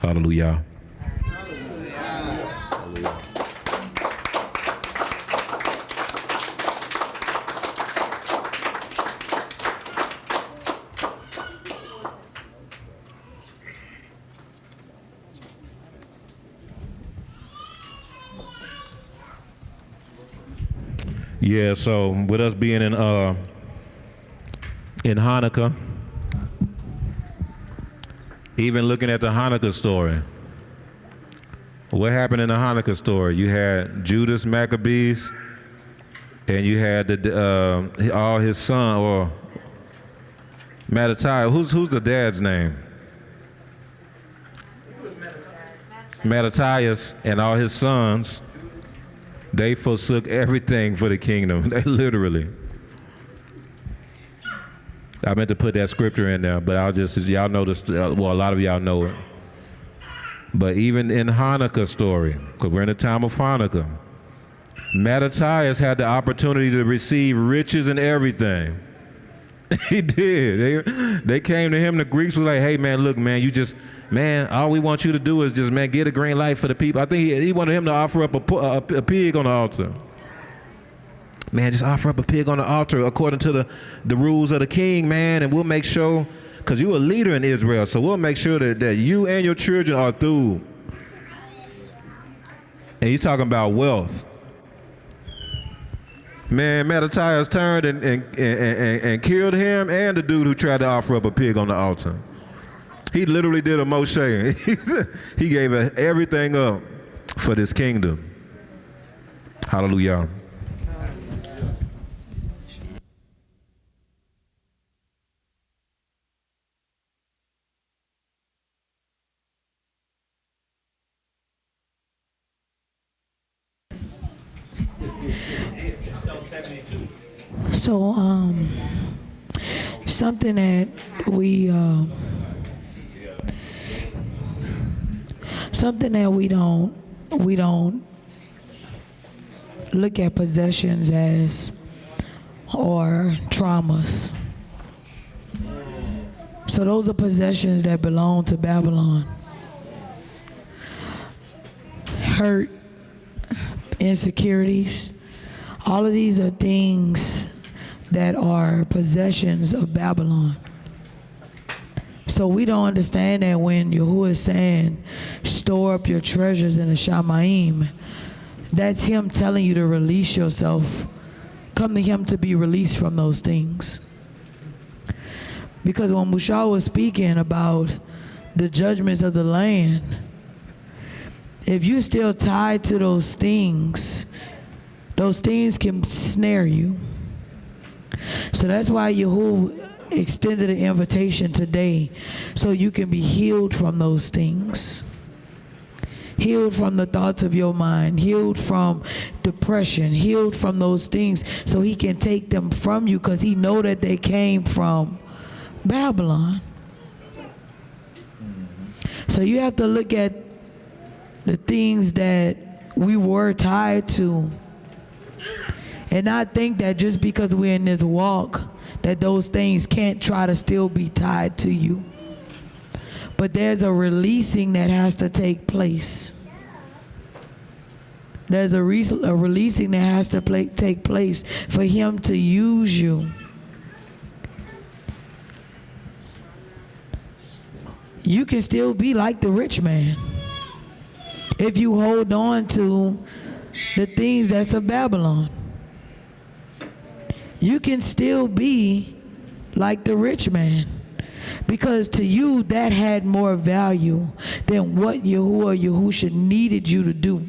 Hallelujah. Yeah, so with us being in Hanukkah, even looking at the Hanukkah story, what happened in the Hanukkah story? You had Judas Maccabees, and you had all his son, or Mattathias. Who's the dad's name? Mattathias and all his sons. They forsook everything for the kingdom. They literally. I meant to put that scripture in there, but y'all know this, well, a lot of y'all know it. But even in Hanukkah story, because we're in the time of Hanukkah, Mattathias had the opportunity to receive riches and everything. He did. They came to him, the Greeks was like, hey man, look man, all we want you to do is just, man, get a green light for the people. I think he wanted him to offer up a pig on the altar. Man, just offer up a pig on the altar according to the rules of the king, man, and we'll make sure, because you're a leader in Israel, so we'll make sure that you and your children are through. And he's talking about wealth. Man, Mattathias turned and killed him and the dude who tried to offer up a pig on the altar. He literally did a Moshe. He gave everything up for this kingdom. Hallelujah. So, something that we don't look at possessions as, or traumas. So those are possessions that belong to Babylon. Hurt, insecurities, all of these are things that are possessions of Babylon. So we don't understand that when Yahuwah is saying, store up your treasures in the Shamayim, that's him telling you to release yourself. Come to him to be released from those things. Because when Mushal was speaking about the judgments of the land, if you're still tied to those things can snare you. So that's why Yahuwah extended an invitation today, so you can be healed from those things. Healed from the thoughts of your mind, healed from depression, healed from those things, so he can take them from you, because he know that they came from Babylon. So you have to look at the things that we were tied to, and not think that just because we're in this walk that those things can't try to still be tied to you. But there's a releasing that has to take place. There's a releasing that has to take place for him to use you. You can still be like the rich man if you hold on to the things that's of Babylon. You can still be like the rich man, because to you that had more value than what Yahusha needed you to do.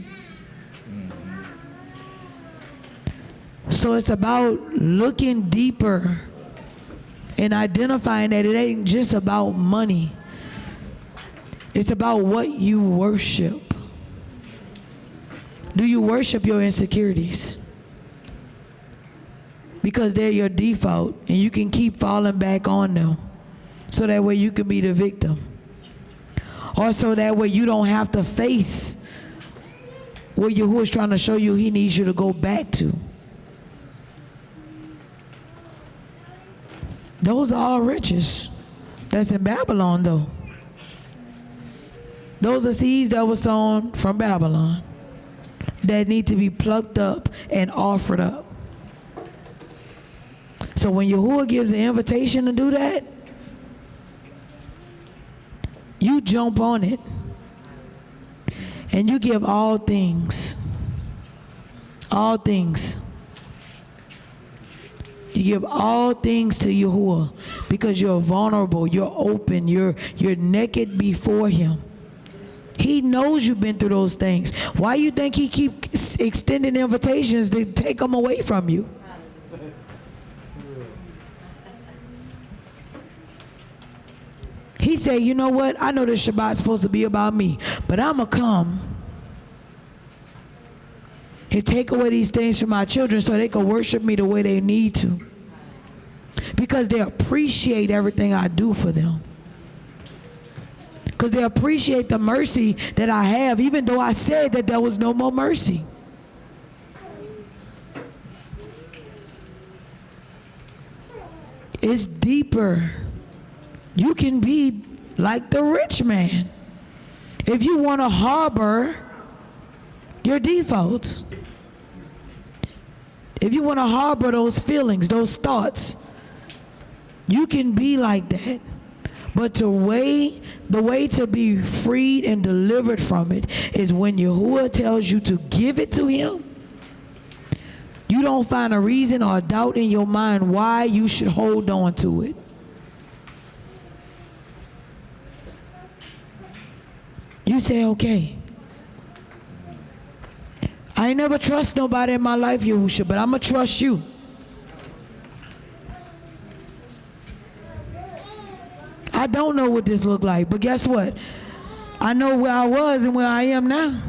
So it's about looking deeper and identifying that it ain't just about money. It's about what you worship. Do you worship your insecurities? Because they're your default, and you can keep falling back on them, so that way you can be the victim. or so that way you don't have to face what Yahuwah is trying to show you he needs you to go back to. Those are all riches that's in Babylon, though. Those are seeds that were sown from Babylon that need to be plucked up and offered up. So when Yahuwah gives an invitation to do that, you jump on it and you give all things. All things. You give all things to Yahuwah because you're vulnerable, you're open, you're naked before him. He knows you've been through those things. Why you think he keeps extending invitations to take them away from you? He said, you know what? I know this Shabbat's supposed to be about me, but I'm going to come and take away these things from my children so they can worship me the way they need to. Because they appreciate everything I do for them. Because they appreciate the mercy that I have, even though I said that there was no more mercy. It's deeper. You can be like the rich man. If you want to harbor your defaults, if you want to harbor those feelings, those thoughts, you can be like that. But the way to be freed and delivered from it is when Yahuwah tells you to give it to him. You don't find a reason or a doubt in your mind why you should hold on to it. You say, okay, I ain't never trust nobody in my life, Yahusha, but I'm going to trust you. I don't know what this look like, but guess what? I know where I was and where I am now.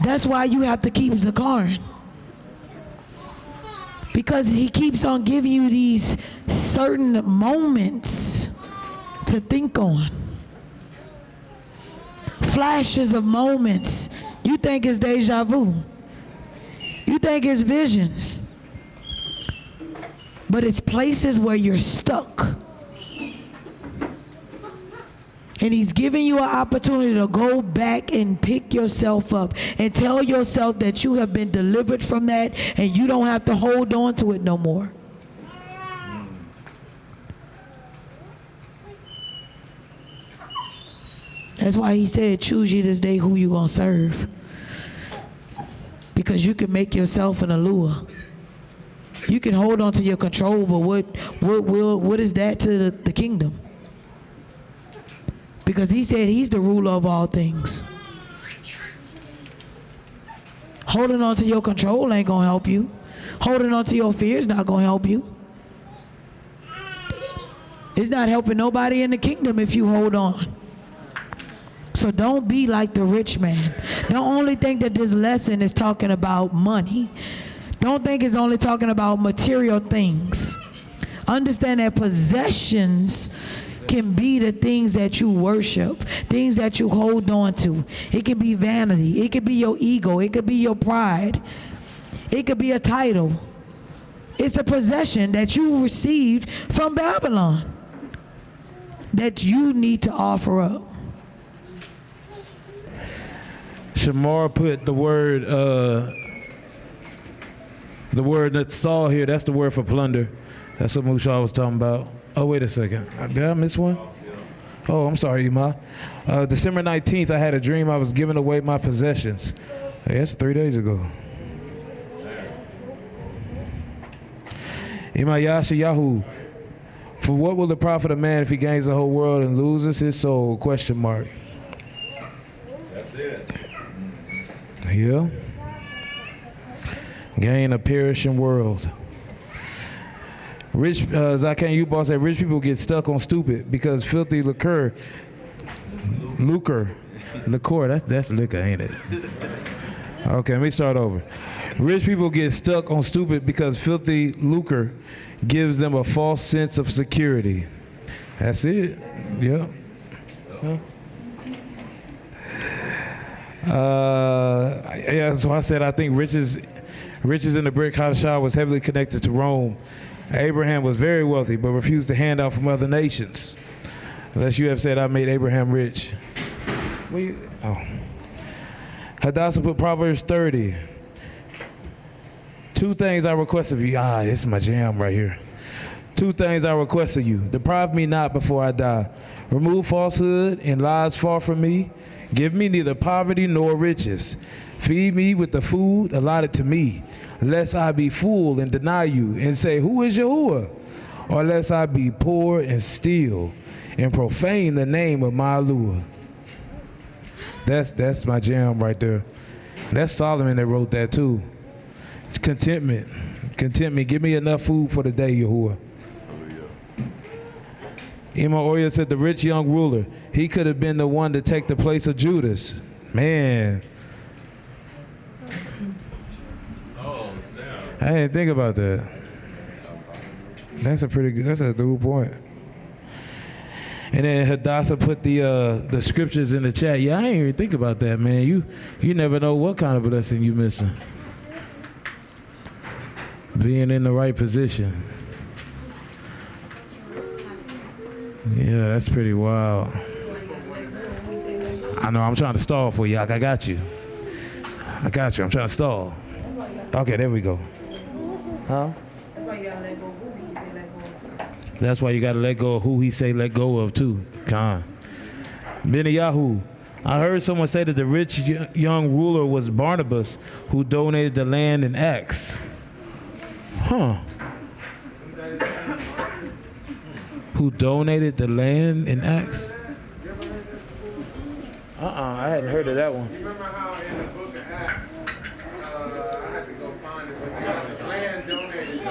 That's why you have to keep Zakarin. Because he keeps on giving you these certain moments to think on. Flashes of moments. You think it's deja vu. You think it's visions. But it's places where you're stuck. And he's giving you an opportunity to go back and pick yourself up and tell yourself that you have been delivered from that and you don't have to hold on to it no more. That's why he said, choose ye this day who you gonna serve. Because you can make yourself an allure. You can hold on to your control, but what is that to the kingdom? Because he said he's the ruler of all things. Holding on to your control ain't gonna help you. Holding on to your fear is not gonna help you. It's not helping nobody in the kingdom if you hold on. So don't be like the rich man. Don't only think that this lesson is talking about money. Don't think it's only talking about material things. Understand that possessions can be the things that you worship, things that you hold on to. It could be vanity. It could be your ego. It could be your pride. It could be a title. It's a possession that you received from Babylon that you need to offer up. Shamar put the word that saw here, that's the word for plunder. That's what Musha was talking about. Oh, wait a second. Did I miss one? Oh, I'm sorry, Ima. December 19th, I had a dream I was giving away my possessions. Hey, that's 3 days ago. Ima Yasha Yahu. For what will it profit a man if he gains the whole world and loses his soul? Question mark. That's it. Yeah. Gain a perishing world. Rich, Zakan U-Ball said, rich people get stuck on stupid because filthy liquor, that's liquor, ain't it? Okay, let me start over. Rich people get stuck on stupid because filthy lucre gives them a false sense of security. That's it. Yeah. Yeah, so I said I think riches in the Brit Hadashah was heavily connected to Rome. Abraham was very wealthy, but refused to hand out from other nations. Unless you have said I made Abraham rich. Hadassah put Proverbs 30. 2 things I request of you. This is my jam right here. 2 things I request of you. Deprive me not before I die. Remove falsehood and lies far from me. Give me neither poverty nor riches. Feed me with the food allotted to me, lest I be full and deny you and say, who is Yahuwah? Or lest I be poor and steal and profane the name of my Lord. That's my jam right there. That's Solomon that wrote that too. Contentment. Give me enough food for the day, Yahuwah. Imam Oya said the rich young ruler, he could have been the one to take the place of Judas. Man. I didn't think about that. That's a good point. And then Hadassah put the scriptures in the chat. Yeah, I ain't even think about that, man. You never know what kind of blessing you missing. Being in the right position. Yeah, that's pretty wild. I know, I'm trying to stall for you. I got you. I'm trying to stall. Okay, there we go. Huh? That's why you gotta let go of who he say let go of too. That's why you gotta let go of who he say let go of too. Khan. Benny Yahoo. I heard someone say that the rich young ruler was Barnabas, who donated the land in Acts. Huh. Who donated the land in Acts? I hadn't heard of that one. You remember how in the book of Acts, I had to go find it, but the land donated. I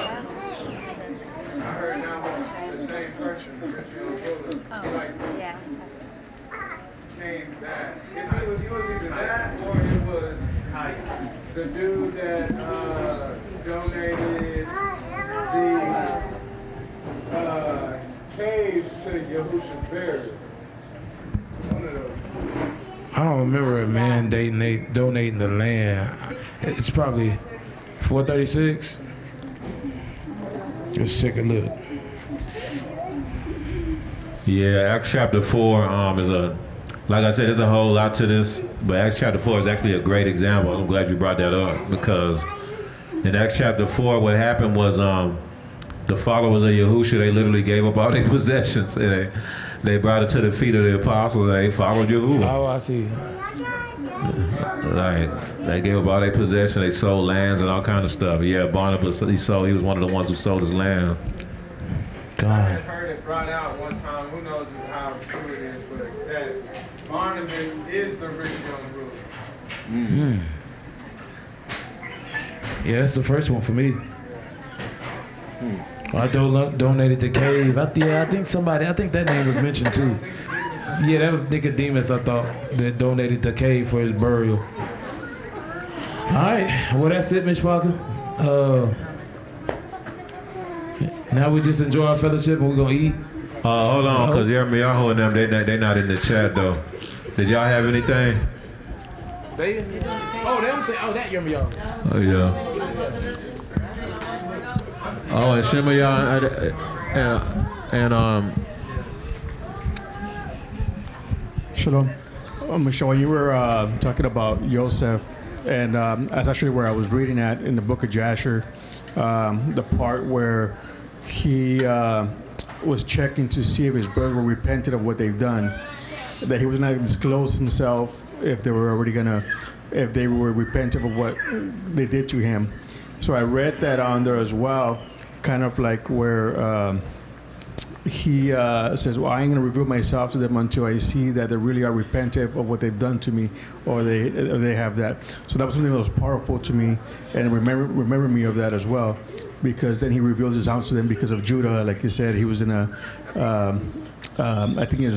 heard now the same person, the rich young ruler, Yeah. came back. It was either that or it was the dude that donated the cave to Yahusha's burial. One of those. I don't remember a man donating the land. It's probably 436. Just take a look. Yeah, Acts chapter 4 is like I said, there's a whole lot to this, but Acts chapter 4 is actually a great example. I'm glad you brought that up, because in Acts chapter 4, what happened was the followers of Yahusha, they literally gave up all their possessions. They brought it to the feet of the apostles, and they followed Yahuwah. Oh, I see. Like, they gave up all their possessions, they sold lands and all kind of stuff. Yeah, Barnabas, he was one of the ones who sold his land. I heard it brought out one time, who knows how true it is, but that Barnabas is the rich young ruler. Yeah, that's the first one for me. I donated the cave. I think that name was mentioned too. Yeah, that was Nicodemus, I thought, that donated the cave for his burial. All right, well, that's it, Mitch Parker. Now we just enjoy our fellowship and we're going to eat. Hold on, because Yirmiyahu and them, they not in the chat, though. Did y'all have anything? They don't say, that Yirmiyahu. Oh, yeah. Oh, and Shemaiah and Shalom. Michelle, you were talking about Yosef, and that's actually where I was reading at in the book of Jasher, the part where he was checking to see if his brothers were repentant of what they've done, that he was not going to disclose himself if they were if they were repentant of what they did to him. So I read that on there as well, kind of like where he says, well, I ain't going to reveal myself to them until I see that they really are repentant of what they've done to me, or they have that. So that was something that was powerful to me, and remember me of that as well, because then he reveals his house to them because of Judah. Like you said, he was in a, I think he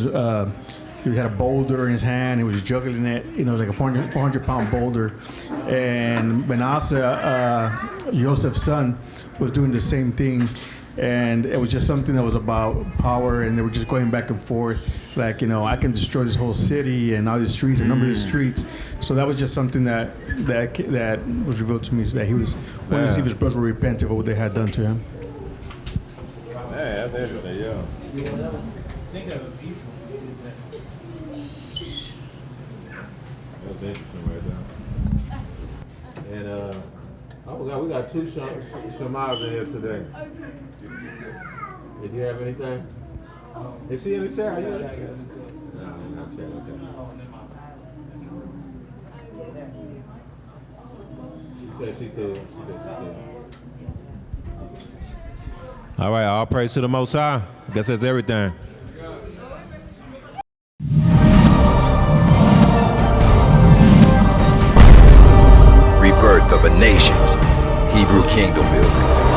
had a boulder in his hand. He was juggling it. It was like a 400-pound boulder. And Manasseh, Joseph's son, was doing the same thing. and it was just something that was about power, and they were just going back and forth, like, I can destroy this whole city and all these streets and number of these streets. So that was just something that was revealed to me, is that he was wanting to see if his brothers were repentant of what they had done to him. Yeah, that's interesting, yeah. That's interesting right there. And we got two Shemars in here today. Did you have anything? Is she in the chair? Are you in the chair? No, in the chair, okay. She said she could. All right, all praise to the Most High. I guess that's everything. Rebirth of a nation. Hebrew kingdom building.